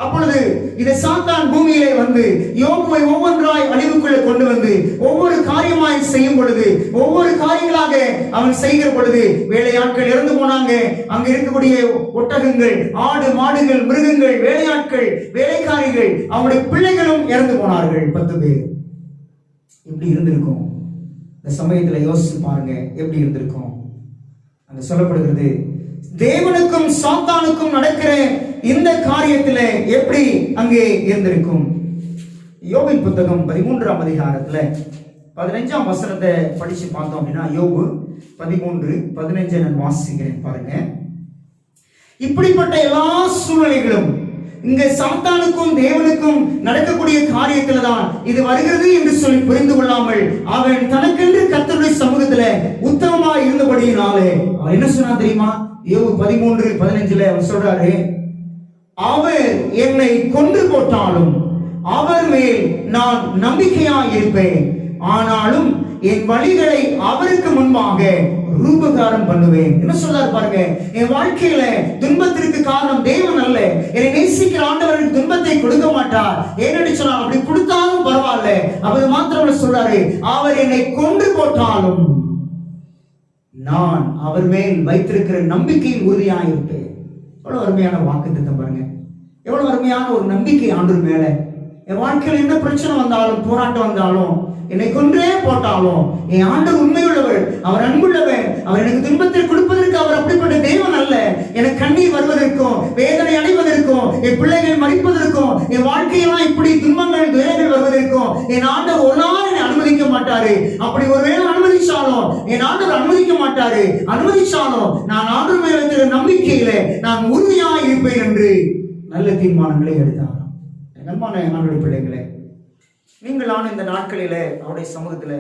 அப்பொழுது இந்த சாத்தான் பூமியிலே வந்து யோபுவை ஒவ்வொன்றாய் அழிவுக்குள்ளே கொண்டு வந்து ஒவ்வொரு காரியமாய் செய்யும் பொழுது, ஒவ்வொரு காரியங்களாக அவன் செய்கிற பொழுது வேலையாட்கள் இறந்து போனாங்க. அங்க இருக்கக்கூடிய ஒட்டகங்கள், ஆடு மாடுகள், மிருகங்கள், வேலையாட்கள், வேலைக்காரிகள், அவனுடைய பிள்ளைகளும் இறந்து போனார்கள். 10 பேர். இப்படி இருந்திருக்கும். இந்த சமயத்துல யோசிச்சு பாருங்க, எப்படி இருந்திருக்கும். அங்க சொல்லப்படுகிறது, தேவனுக்கும் சாத்தானுக்கும் நடக்கிற இந்த காரியத்துல எப்படி அங்கே இருந்திருக்கும். யோபின் புத்தகம் 13ஆம் அதிகாரத்துல 15ஆம் வசனத்தை படிச்சு பார்த்தோம் அப்படின்னா, யோபு 13:15 நான் வாசிக்கிறேன் பாருங்க. இப்படிப்பட்ட எல்லா சூழ்நிலைகளும் இங்க சாத்தானுக்கும் தேவனுக்கும் நடக்கக்கூடிய காரியத்துல தான் இது வருகிறது என்று சொல்லி புரிந்து கொள்ளாமல் அவன் தனக்கென்று கர்த்தருடைய சமூகத்துல உத்தமமாய் இருந்தபடியினாலே அவன் என்ன சொன்னா தெரியுமா? யோபு 13:15 அவன் சொல்றாரு, அவர் என்னை கொன்று போட்டாலும் அவர் மேல் நான் நம்பிக்கையாய் இருப்பேன், ஆனாலும் என் வழிகளை அவருக்கு முன்பாக ரூபகாரம் பண்ணுவேன். என்ன சொல்றாரு பாருங்க, என் வாழ்க்கையில துன்பத்திற்கு காரணம் தேவன் அல்ல. என்னை நேசிக்கிற ஆண்டவருக்கு துன்பத்தை கொடுக்க மாட்டார். ஏன்னு சொன்னா அப்படி கொடுத்தாலும் பரவாயில்ல. அது மாத்திரம் சொல்றாரு, அவர் என்னை கொன்று போட்டாலும் நான் அவர் மேல் வைத்திருக்கிற நம்பிக்கையில் உறுதியாயிருப்பேன். எவ்வளவு அருமையான வாக்குத்தத்தம் பாருங்க, எவ்வளவு அருமையான ஒரு நம்பிக்கை ஆண்டவர் மேல. என் வாழ்க்கையில் என்ன பிரச்சனை வந்தாலும், போராட்டம் வந்தாலும், என்னை கொன்றே போட்டாலும் என் ஆண்டவர் உண்மையுள்ளவர், அவர் அன்புள்ளவர். அவர் எனக்கு துன்பத்தை கொடுப்பதற்கு அவர் அப்படிப்பட்ட தேவன் அல்ல. எனக்கு கண்ணீர் வருவதற்கும், வேதனை அடைவதற்கும், என் பிள்ளைகள் மறிப்பதற்கும், என் வாழ்க்கையெல்லாம் இப்படி துன்பங்கள் துயரங்கள் வருவதற்கும் என் ஆண்டவர் ஒரு நாள் என்னை அனுமதிக்க மாட்டாரு. அப்படி ஒருவேளை அனுமதிச்சாலும் என் ஆண்டவர் அனுமதிக்க மாட்டாரு. அனுமதிச்சாலும் நான் ஆண்டவர் மேல் வைத்திருக்கிற நம்பிக்கையில நான் உறுதியாக இருப்பேன் என்று நல்ல தீர்மானங்களை எடுத்தார். அன்பான ஆண்டவருடைய பிள்ளைகளே, நீங்களான இந்த நாட்களில அவருடைய சமூகத்துல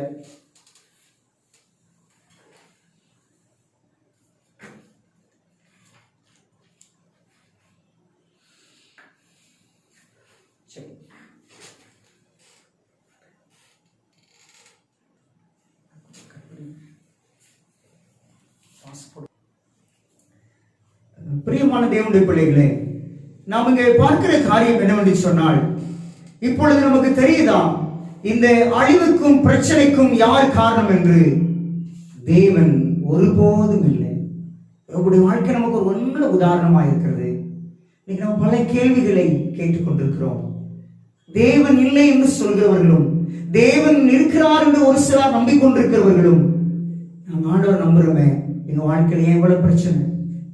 பிரியமான தேவனுடைய பிள்ளைகளே, நாம் இங்கே பார்க்கிற காரியம் என்னவென்று சொன்னால், இப்பொழுது நமக்கு தெரியுதா இந்த அழிவுக்கும் பிரச்சனைக்கும் யார் காரணம் என்று? தேவன் ஒருபோதும் இல்லை. நம்முடைய வாழ்க்கை நமக்கு ஒரு நல்ல உதாரணமாக இருக்கிறது. இன்னைக்கு நம்ம பல கேள்விகளை கேட்டுக்கொண்டிருக்கிறோம். தேவன் இல்லை என்று சொல்கிறவர்களும், தேவன் இருக்கிறார் என்று ஒரு சிலர் நம்பிக்கொண்டிருக்கிறவர்களும், நாம் ஆண்டவர் நம்புறோமே, எங்க வாழ்க்கையில எவ்வளவு பிரச்சனை,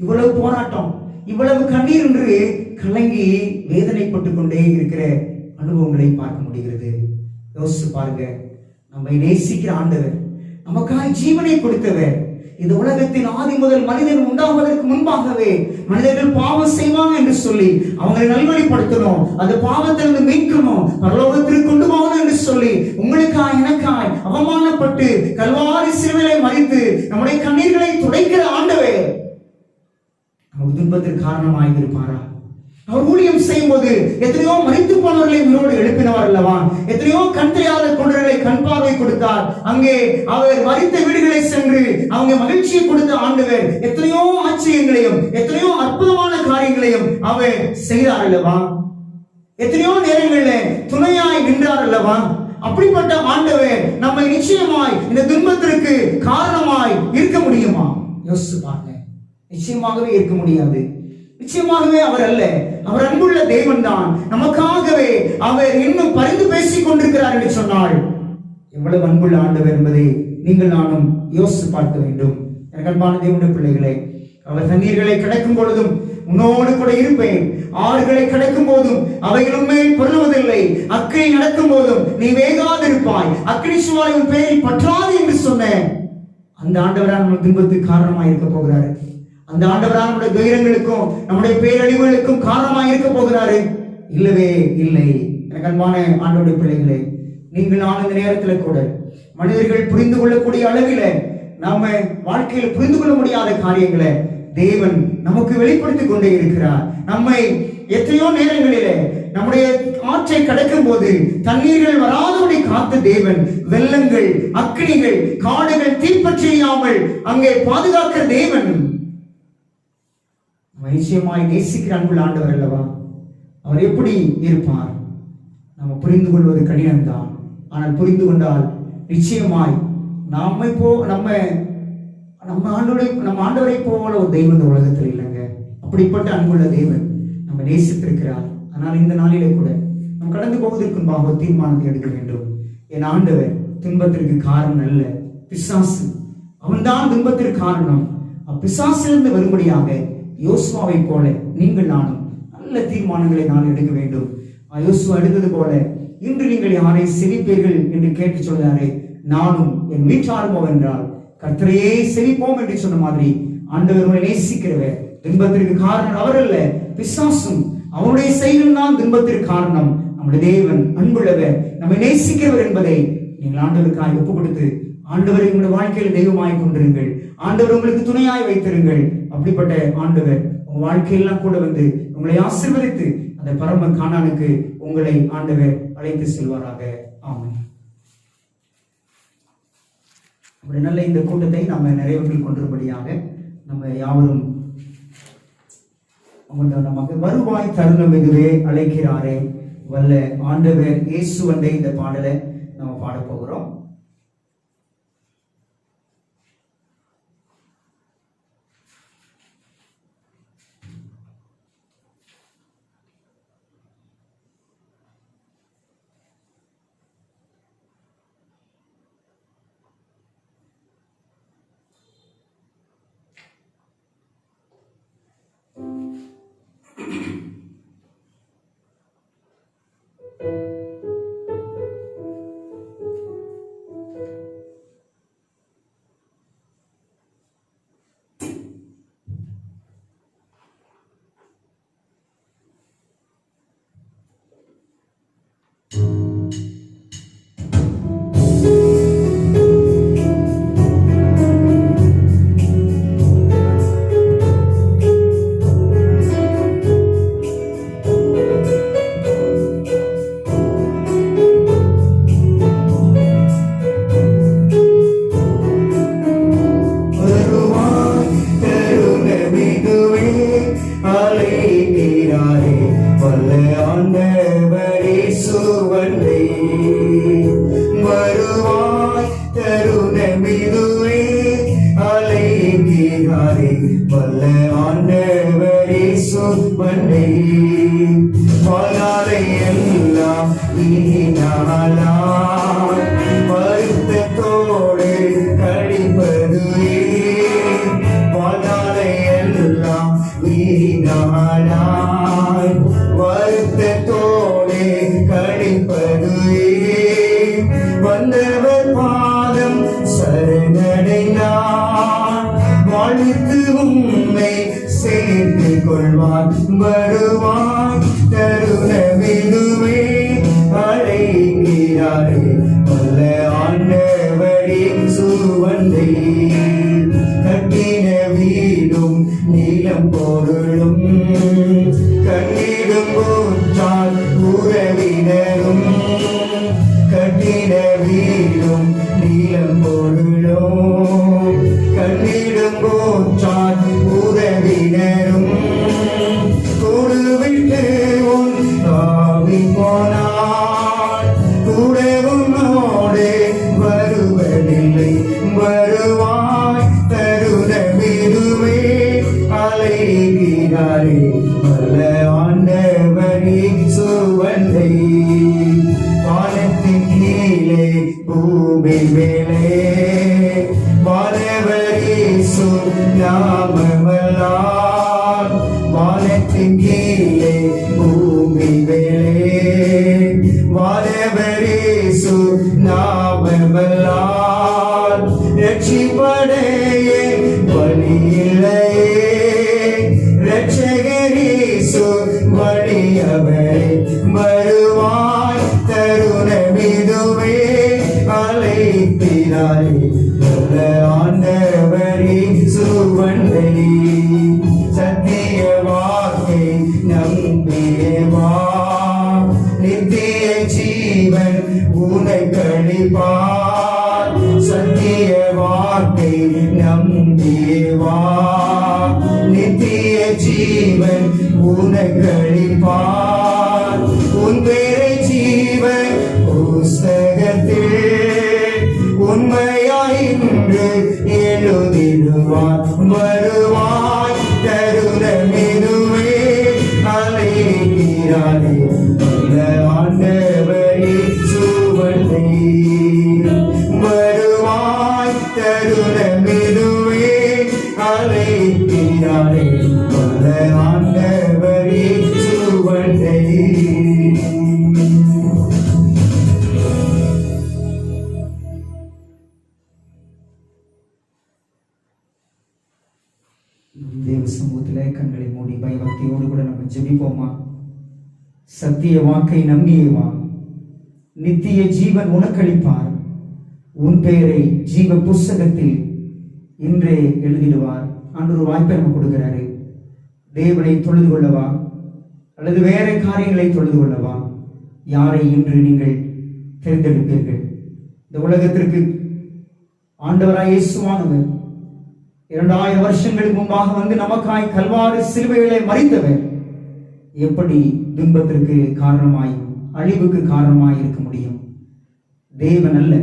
இவ்வளவு போராட்டம், இவ்வளவு கண்ணீர் என்று கலங்கி வேதனைப்பட்டு கொண்டே இருக்கிற அனுபவங்களை பார்க்க முடிகிறது. யோசிச்சு பாருங்க, நம்மை நேசிக்கிற ஆண்டவர், நமக்காய் ஜீவனை கொடுத்தவர், இந்த உலகத்தின் ஆதி முதல் மனிதன் உண்டாவதற்கு முன்பாகவே மனிதர்கள் பாவம் செய்வாங்க என்று சொல்லி அவங்களை நல்வழிப்படுத்தணும், அந்த பாவத்திலிருந்து மீட்கணும், பரலோகத்திற்கு கொண்டு போகணும் என்று சொல்லி உங்களுக்காய் எனக்காய் அவமானப்பட்டு கல்வாரி சிலுவையிலே மரித்து நம்முடைய கண்ணீர்களை துடைக்கிற ஆண்டவர் அவர் துன்பத்திற்கு காரணமாக இருப்பாரா? அவர் ஊழியம் செய்யும் போது எத்தனையோ மரித்து போனவர்களை உயிரோடு எழுப்பினவர் அல்லவா? எத்தனையோ கண் தெரியாத குருடர்களை கண் பார்வை கொடுத்தார். அங்கே அவர் மரித்த வீடுகளை சென்று அவங்க மகிழ்ச்சியை கொடுத்த ஆண்டவர் எத்தனையோ ஆச்சரியங்களையும் எத்தனையோ அற்புதமான காரியங்களையும் அவர் செய்தார் அல்லவா? எத்தனையோ நேரங்களில் துணையாய் நின்றார் அல்லவா? அப்படிப்பட்ட ஆண்டவர் நம்மை நிச்சயமாய் இந்த துன்பத்திற்கு காரணமாய் இருக்க முடியுமா? யோசிச்சு பாருங்க. நிச்சயமாகவே இருக்க முடியாது. நிச்சயமாகவே அவர் அல்ல. அவர் அன்புள்ள தேவன் தான். நமக்காகவே அவர் இன்னும் பரிந்து பேசிக் கொண்டிருக்கிறார் என்று சொன்னால் எவ்வளவு அன்புள்ள ஆண்டவர் என்பதை நீங்கள் நானும் யோசித்து பார்க்க வேண்டும். எனக்கு அன்பான தேவனுடைய பிள்ளைகளே, அவர் தண்ணீர்களை கடக்கும் பொழுதும் உன்னோடு கூட இருப்பேன், ஆறுகளை கடக்கும் போதும் அவைகளும் மேல் பொருளுவதில்லை, அக்கினி நடக்கும் போதும் நீ வேகாதிருப்பாய், அக்கினி சுவாலை உன் பேரில் பற்றாது என்று சொன்ன அந்த ஆண்டவரால் நம்ம துன்பத்துக்கு காரணமாக இருக்க போகிறாரு. அந்த ஆண்டவரால் நம்முடைய துயரங்களுக்கும் நம்முடைய பேரழிவுகளுக்கும் காரணமாக இருக்க போகிறாரு? இல்லவே இல்லை. எனக்கு அன்பான ஆண்டவருடைய பிள்ளைகளே, நீங்கள் நான் இந்த நேரத்தில் கூட மனிதர்கள் புரிந்து கொள்ளக்கூடிய அளவில் நாம வாழ்க்கையில் புரிந்து கொள்ள முடியாத காரியங்களை தேவன் நமக்கு வெளிப்படுத்திக் கொண்டே இருக்கிறார். நம்மை எத்தனையோ நேரங்களிலே நம்முடைய ஆற்றை கடக்கும் போது தண்ணீர்கள் வராதபடி காத்த தேவன், வெள்ளங்கள், அக்கினிகள், காடுகள் தீப்பற்றியாமல் அங்கே பாதுகாக்கிற தேவன் நிச்சயமாய் நேசிக்கிற அன்புள்ள ஆண்டவர் அல்லவா? அவர் எப்படி இருப்பார்? நம்ம புரிந்து கொள்வது கடினம்தான். ஆனால் புரிந்து கொண்டால் நிச்சயமாய் நம்ம ஆண்டவரை போல ஒரு தெய்வம் இந்த உலகத்தில் இல்லைங்க. அப்படிப்பட்ட அன்புள்ள தேவன் நம்ம நேசித்திருக்கிறார். ஆனால் இந்த நாளிலே கூட நாம் கடந்து போவதற்கு முன்பாக ஒரு தீர்மானத்தை எடுக்க வேண்டும். என் ஆண்டவர் துன்பத்திற்கு காரணம் அல்ல, பிசாசு. அவன்தான் துன்பத்திற்கு காரணம். பிசாசிலிருந்து வரும்படியாக யோசுவாவை போல நீங்கள் நானும் நல்ல தீர்மானங்களை நான் எடுக்க வேண்டும். யோசுவா எடுத்தது போல இன்று நீங்கள் யாரை செவிப்பீர்கள் என்று கேட்டு சொல்றாரே, நானும் என் வீட்டாரும் என்றால் கர்த்தரையே செவிப்போம் என்று சொன்ன மாதிரி ஆண்டவர் உங்களை நேசிக்கிறவர். துன்பத்திற்கு காரணம் அவர் அல்ல, பிசாசும். அவருடைய செயலும் தான் துன்பத்திற்கு காரணம். நம்முடைய தேவன் அன்புள்ளவர், நம்மை நேசிக்கிறவர் என்பதை நீங்கள் ஆண்டவருக்காய் ஒப்பு கொடுத்து ஆண்டவரை உங்களுடைய வாழ்க்கையில் தெய்வமாய் கொண்டிருங்கள். ஆண்டவர் உங்களுக்கு துணையாய் வைத்திருங்கள். அப்படிப்பட்ட ஆண்டவர் உங்க வாழ்க்கையெல்லாம் கூட வந்து உங்களை ஆசீர்வதித்து அந்த பரம கானானுக்கு உங்களை ஆண்டவர் அழைத்து செல்வாராக. ஆமென். அப்படி நல்ல இந்த கூட்டத்தை நம்ம நிறைவேற்றிக் கொண்டிருப்படியாக நம்ம யாவரும் நமக்கு வருவாய் தருணம் இதுவே அழைக்கிறாரே வல்ல ஆண்டவர் இயேசு வந்த இந்த பாடலை நம்ம பாட போகிறோம். வேளே வானவரீசு நாமமல்லால் வானத்தின் கீழே பூமி வேளே வானவரீசு நாமமல்லால் ரட்சிப்படையே வழியில்லையே ரட்சகரீசு வழியவரே வருவாய் தருணமிதுவே அழைக்கிறாரே நல்ல ஆண்டவரே சுவண்டை சத்திய வாக்கை நம்பியவா நித்திய ஜீவன் உனை கழிப்பார் சத்திய வாக்கை நம்பியவா நித்திய ஜீவன் உனை கழிப்பார் உன் பேரை ஜீவன் புஸ்தகத்தில் உண்மையாயின்று எழுதிடுவார் வருவாய் தருணமிதுவே அழைக்கிறாரே நல்ல ஆண்டவரே சுவண்டை வருவாய் தருணமிதுவே அழைக்கிறாரே நல்ல ஆண்டவரே சுவண்டை. தேவ சமூகத்திலே கண்களை மூடி பயபக்தியோடு கூட நம்ம ஜெபிப்போமா. சத்திய வாக்கை நம்பியவா நித்திய ஜீவன் உனக்களிப்பார் உன் பெயரை ஜீவ புஸ்தகத்தில் இன்றே எழுதிடுவார். ஆண்டு ஒரு வாய்ப்பை நம்ம கொடுக்கிறாரு. தேவனை தொழுது கொள்ளவா அல்லது வேற காரியங்களை தொழுது கொள்ளவா? யாரை இன்று நீங்கள் தேர்ந்தெடுப்பீர்கள்? இந்த உலகத்திற்கு ஆண்டவராய் இயேசுவானவர் 2000 வருஷங்களுக்கு முன்பாக வந்து நமக்காய் கல்வாரி சிலுவையிலே மரித்தவர் எப்படி துன்பத்திற்கு காரணமாய் அழிவுக்கு காரணமாய் இருக்க முடியும்? தேவன் அல்ல,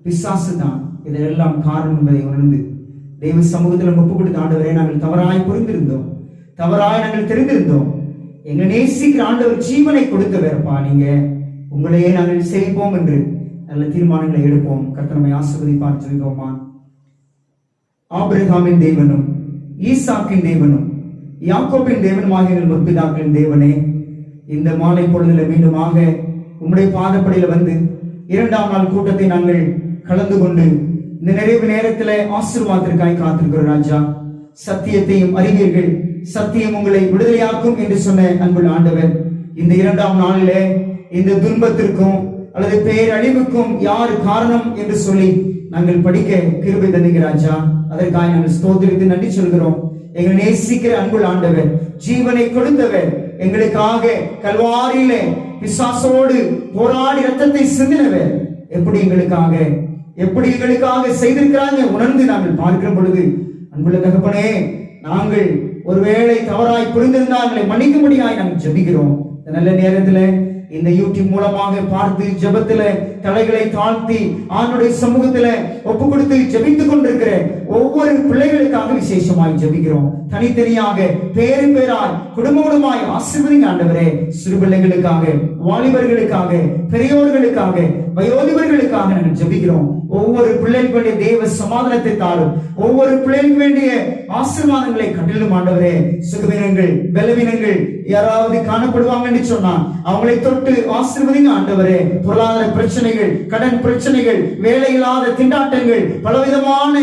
பிசாசு தான் இதெல்லாம் காரணம் என்பதை உணர்ந்து தேவ சமூகத்தில் ஒப்பு கொடுத்த ஆண்டவரை நாங்கள் தவறாய் புரிந்திருந்தோம், தவறாய் நாங்கள் தெரிந்திருந்தோம். எங்களை நேசிக்கிற ஆண்டவர் ஜீவனை கொடுத்தவர்ப்பா, நீங்க உங்களையே நாங்கள் செய்வோம் என்று நல்ல தீர்மானங்களை எடுப்போம். கர்த்தரை ஆசீர்வதிப்பார். ஜெபிப்போமா. ஆபிரகாமின் தேவனும் ஈசாக்கின் தேவனும் யாக்கோபின் தேவனுமாக எங்கள் முற்பிதாக்களின் தேவனே, இந்த மாலை பொழுதுல மீண்டுமாக உம்முடைய பாதப்படியில வந்து 2ஆம் நாள் கூட்டத்தை நாங்கள் கலந்து கொண்டு இந்த நிறைவு நேரத்தில் ஆசீர்வாதத்திற்காய் காத்திருக்கிறோம். ராஜா, சத்தியத்தையும் அறிவீர்கள், சத்தியம் உங்களை விடுதலையாக்கும் என்று சொன்ன அன்புள்ள ஆண்டவர், இந்த 2ஆம் நாளிலே இந்த துன்பத்திற்கும் அல்லது பேரழிவுக்கும் யார் காரணம் என்று சொல்லி நாங்கள் படிக்க கிருபை தந்தீங்க ராஜா. அதற்காக நாங்கள் ஸ்தோத்திரித்து நன்றி சொல்கிறோம். எங்களை நேசிக்கிற அன்புள்ள ஆண்டவர், ஜீவனை கொடுத்தவர், எங்களுக்காக கல்வாரியிலே பிசாசோடு போராடி ரத்தத்தை சிந்தினவர் எப்படி எங்களுக்காக செய்திருக்கிறாங்க உணர்ந்து நாங்கள் பார்க்கிற பொழுது, அன்புள்ள தகப்பனே, நாங்கள் ஒருவேளை தவறாய் புரிந்திருந்தால் எங்களை மன்னிக்கும்படியாய் நாங்கள் ஜெபிக்கிறோம். இந்த நல்ல நேரத்தில் இந்த யூடியூப் மூலமாக பார்த்து ஜெபத்துல தலைகளை தாழ்த்தி ஆண்டுடைய சமூகத்துல ஒப்பு கொடுத்து ஜெபித்துக் கொண்டிருக்கிற ஒவ்வொரு பிள்ளைகளுக்காக விசேஷமாய் ஜெபிக்கிறோம். தனித்தனியாக பேராய் குடும்பமாய் ஆசீர்வதிங்க ஆண்டவரே. சிறு பிள்ளைகளுக்காக, வாலிபர்களுக்காக, பெரியோர்களுக்காக, வயோதிபர்களுக்காக நாங்கள் ஜெபிக்கிறோம். ஒவ்வொரு பிள்ளைகளுடைய தேவ சமாதானத்தை தாரும், ஒவ்வொரு பிள்ளைகளுக்கு வேண்டிய ஆசீர்வாதங்களை கட்டிலும் ஆண்டவரே. சுகவீனங்கள், பலவீனங்கள் யாராவது காணப்படுவாங்க என்று சொன்னா அவங்களை தொட்டு ஆசீர்வதிங்க ஆண்டவரே. பொருளாதார பிரச்சனைகள், கடன் பிரச்சனைகள், வேலை இல்லாத திண்டாட்டங்கள், பலவிதமான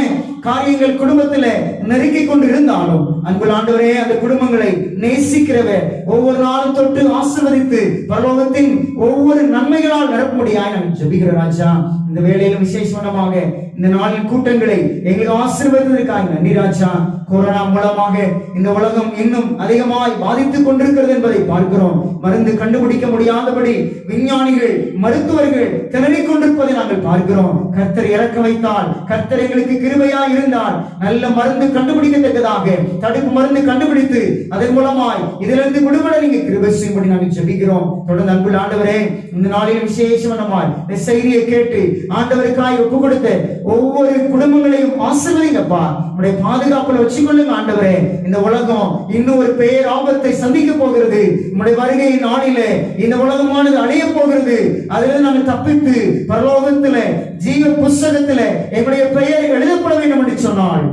காரியங்கள் குடும்பத்தில் நெருக்கிக் கொண்டு இருந்தாலும் அன்புள்ள ஆண்டவரே, அந்த குடும்பங்களை நேசிக்கிறவர் ஒவ்வொரு நாளும் தொட்டு ஆசீர்வதித்து பரலோகத்தின் ஒவ்வொரு நன்மைகளால் நிரப்பும்படியாய் நான் ஜெபிக்கிறேன் ராஜா. இந்த வேளையிலும் விசேஷமாக இந்த நாளின் கூட்டங்களை எங்களுக்கு ஆசீர்வதிப்பதற்காக நன்றி ராஜா. கொரோனா மூலமாக இந்த உலகம் இன்னும் அதிகமாய் பாதித்துக் கொண்டிருக்கிறது என்பதை பார்க்கிறோம். மருந்து கண்டுபிடிக்க முடியாதபடி விஞ்ஞானிகள், மருத்துவர்கள் திணறிக் கொண்டிருப்பதை நாங்கள் பார்க்கிறோம். கர்த்தர் இறக்க வைத்தால், கர்த்தர் எங்களுக்கு கிருபையாய் இருந்தால் நல்ல மருந்து கண்டுபிடிக்கத்தக்கதாக தடுப்பு மருந்து கண்டுபிடித்து அதன் மூலமாய் இதிலிருந்து விடுபட நீங்க கிருபை செய்யும்படி நாங்கள் ஜெபிக்கிறோம். தொடர்ந்து அன்புள்ள ஆண்டவரே, இந்த நாளில் விசேஷமாய் இந்த செய்தியை கேட்டு ஆண்டவருக்காய் ஒப்பு கொடுத்த ஒவ்வொரு குடும்பங்களையும் ஆசீர்வதிங்கப்பா. உங்களுடைய பாதுகாப்புல வச்சு ஏற்றுக்கொள்ளுங்க ஆண்டவரே. இந்த உலகம் இன்னும் ஒரு பேர் ஆபத்தை சந்திக்க போகிறது. உம்முடைய வருகையின் நாளிலே இந்த உலகமானது அழிய போகிறது. அதிலிருந்து நாங்கள் தப்பித்து பரலோகத்திலே ஜீவ புஸ்தகத்திலே எங்களுடைய பெயர் எழுதப்பட வேண்டும் என்று சொன்னால்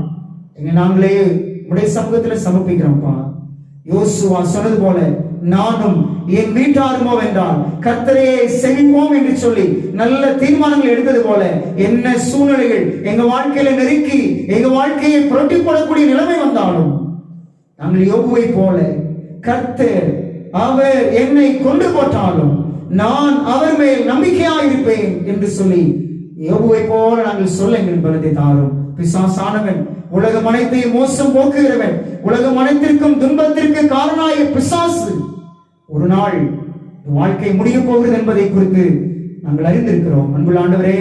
எங்க நாங்களே உடைய சமூகத்துல சமர்ப்பிக்கிறோம்ப்பா. யோசுவா சொன்னது போல நானும் என் வீட்டாருமோ என்றால் கர்த்தரையே செவிப்போம் என்று சொல்லி நல்ல தீர்மானங்கள் எடுத்தது போல என்ன சூழ்நிலைகள் எங்க வாழ்க்கையில நெருக்கி எங்க வாழ்க்கையை புரட்டி போடக்கூடிய நிலைமை வந்தாலும் நாங்கள் யோபுவை போல கர்த்தர் அவர் என்னை கொண்டு போட்டாலும் நான் அவர் மேல் நம்பிக்கையாயிருப்பேன் என்று சொல்லி யோபுவை போல நாங்கள் சொல்ல எங்கள் பலத்தை தாரும். பிசாசானவன் உலகம் அனைத்தையும் மோசம் போக்குகிறவன், உலகம் அனைத்திற்கும் துன்பத்திற்கு காரணாய பிசாசு ஒரு நாள் வாழ்க்கை முடிய போகிறது என்பதை குறித்து நாங்கள் அறிந்திருக்கிறோம். அன்புள்ள ஆண்டவரே,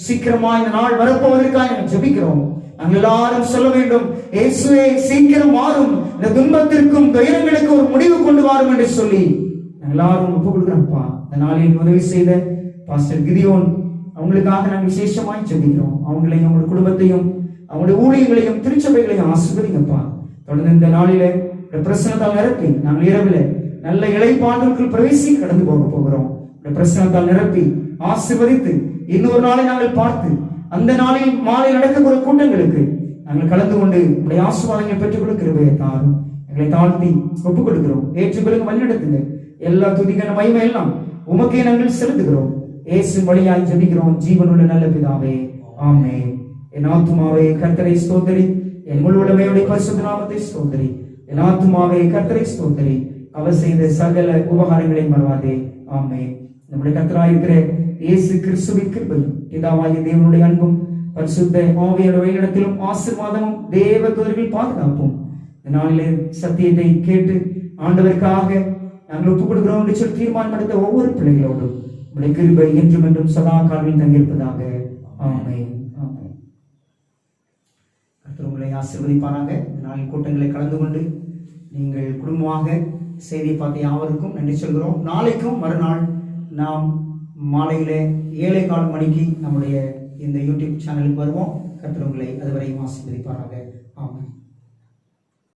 சீக்கிரமா இந்த நாள் வரப்போவதற்காக நாங்கள் ஜெபிக்கிறோம். நாங்கள் எல்லாரும் சொல்ல வேண்டும், இயேசுவே சீக்கிரம் மாறும், இந்த துன்பத்திற்கும் துயரங்களுக்கு ஒரு முடிவு கொண்டு வாரும் என்று சொல்லி நாங்கள் எல்லாரும் ஒப்பு கொடுக்கிறோம்ப்பா. இந்த நாளில் உதவி செய்த பாஸ்டர் கிதியோன் அவங்களுக்காக நாங்கள் விசேஷமாய் ஜெபிக்கிறோம். அவங்களையும் அவங்களுடைய குடும்பத்தையும் அவங்களுடைய ஊழியங்களையும் திருச்சபைகளையும் ஆசீர்வதிங்கப்பா. தொடர்ந்து இந்த நாளிலே பிரசன்னத்தால் நிரப்பி நாங்கள் இரவில் நல்ல இளைப்பாறுதலுக்குள் பிரவேசி கடந்து போகிறோம். பிரசன்னத்தால் நிரப்பி ஆசீர்வதித்து இன்னொரு நாளை நாங்கள் பார்த்து அந்த நாளில் மாலை நடக்கக்கூடிய கூட்டங்களுக்கு நாங்கள் கலந்து கொண்டு உடைய ஆசீர்வாதங்களை பெற்றுக் கொடுக்கிறவே தாரும். எங்களை தாழ்த்தி ஒப்புக் கொடுக்கிறோம். ஏற்றுக்கொள்ளுங்க, வழிநடத்துங்க. எல்லா துதிக்கான மகிமை எல்லாம் உமக்கே நாங்கள் செலுத்துகிறோம். இயேசுவின் வழியாய் ஜெபிக்கிறோம் ஜீவனுள்ள நல்ல பிதாவே, ஆமென். என் ஆத்துமாவே கர்த்தரை ஸ்தோத்திரி, என் முழு உடமையுடைய பரிசுத்த நாமத்தை ஸ்தோத்திரி. என் ஆத்துமாவே கர்த்தரை ஸ்தோத்திரி, அவர் செய்த சகல உபகாரங்களை மறவாதே, ஆமென். நம்முடைய கர்த்தராயிருக்கிற இயேசு கிறிஸ்துவின் கிருபையும் பிதாவாகிய தேவனுடைய அன்பும் பரிசுத்த ஆவியோட வழிநடத்திலும் ஆசீர்வாதமும் தேவ தூதர்கள் பாதுகாப்பும் இந்த நாளிலே சத்தியத்தை கேட்டு ஆண்டவருக்காக நாங்கள் ஒப்புக் கொடுக்கிறோம் என்று சொல்லி தீர்மானம் எடுத்த ஒவ்வொரு பிள்ளைகளோடும் உடைய கிருபை என்றும் என்றும் சதா காலத்தில் தங்கியிருப்பதாக, ஆமென். கர்த்தர் உங்களை ஆசீர்வதிப்பாராக. இந்த நாளின் கூட்டங்களை கலந்து கொண்டு நீங்கள் குடும்பமாக செய்தியை பார்த்த யாவருக்கும் நன்றி சொல்கிறோம். நாளைக்கும் மறுநாள் நாம் மாலையிலே 7:15 மணிக்கு நம்முடைய இந்த யூடியூப் சேனலுக்கு வருவோம். கர்த்தர் உங்களை அதுவரையும் ஆசீர்வதிப்பாராக, ஆமென்.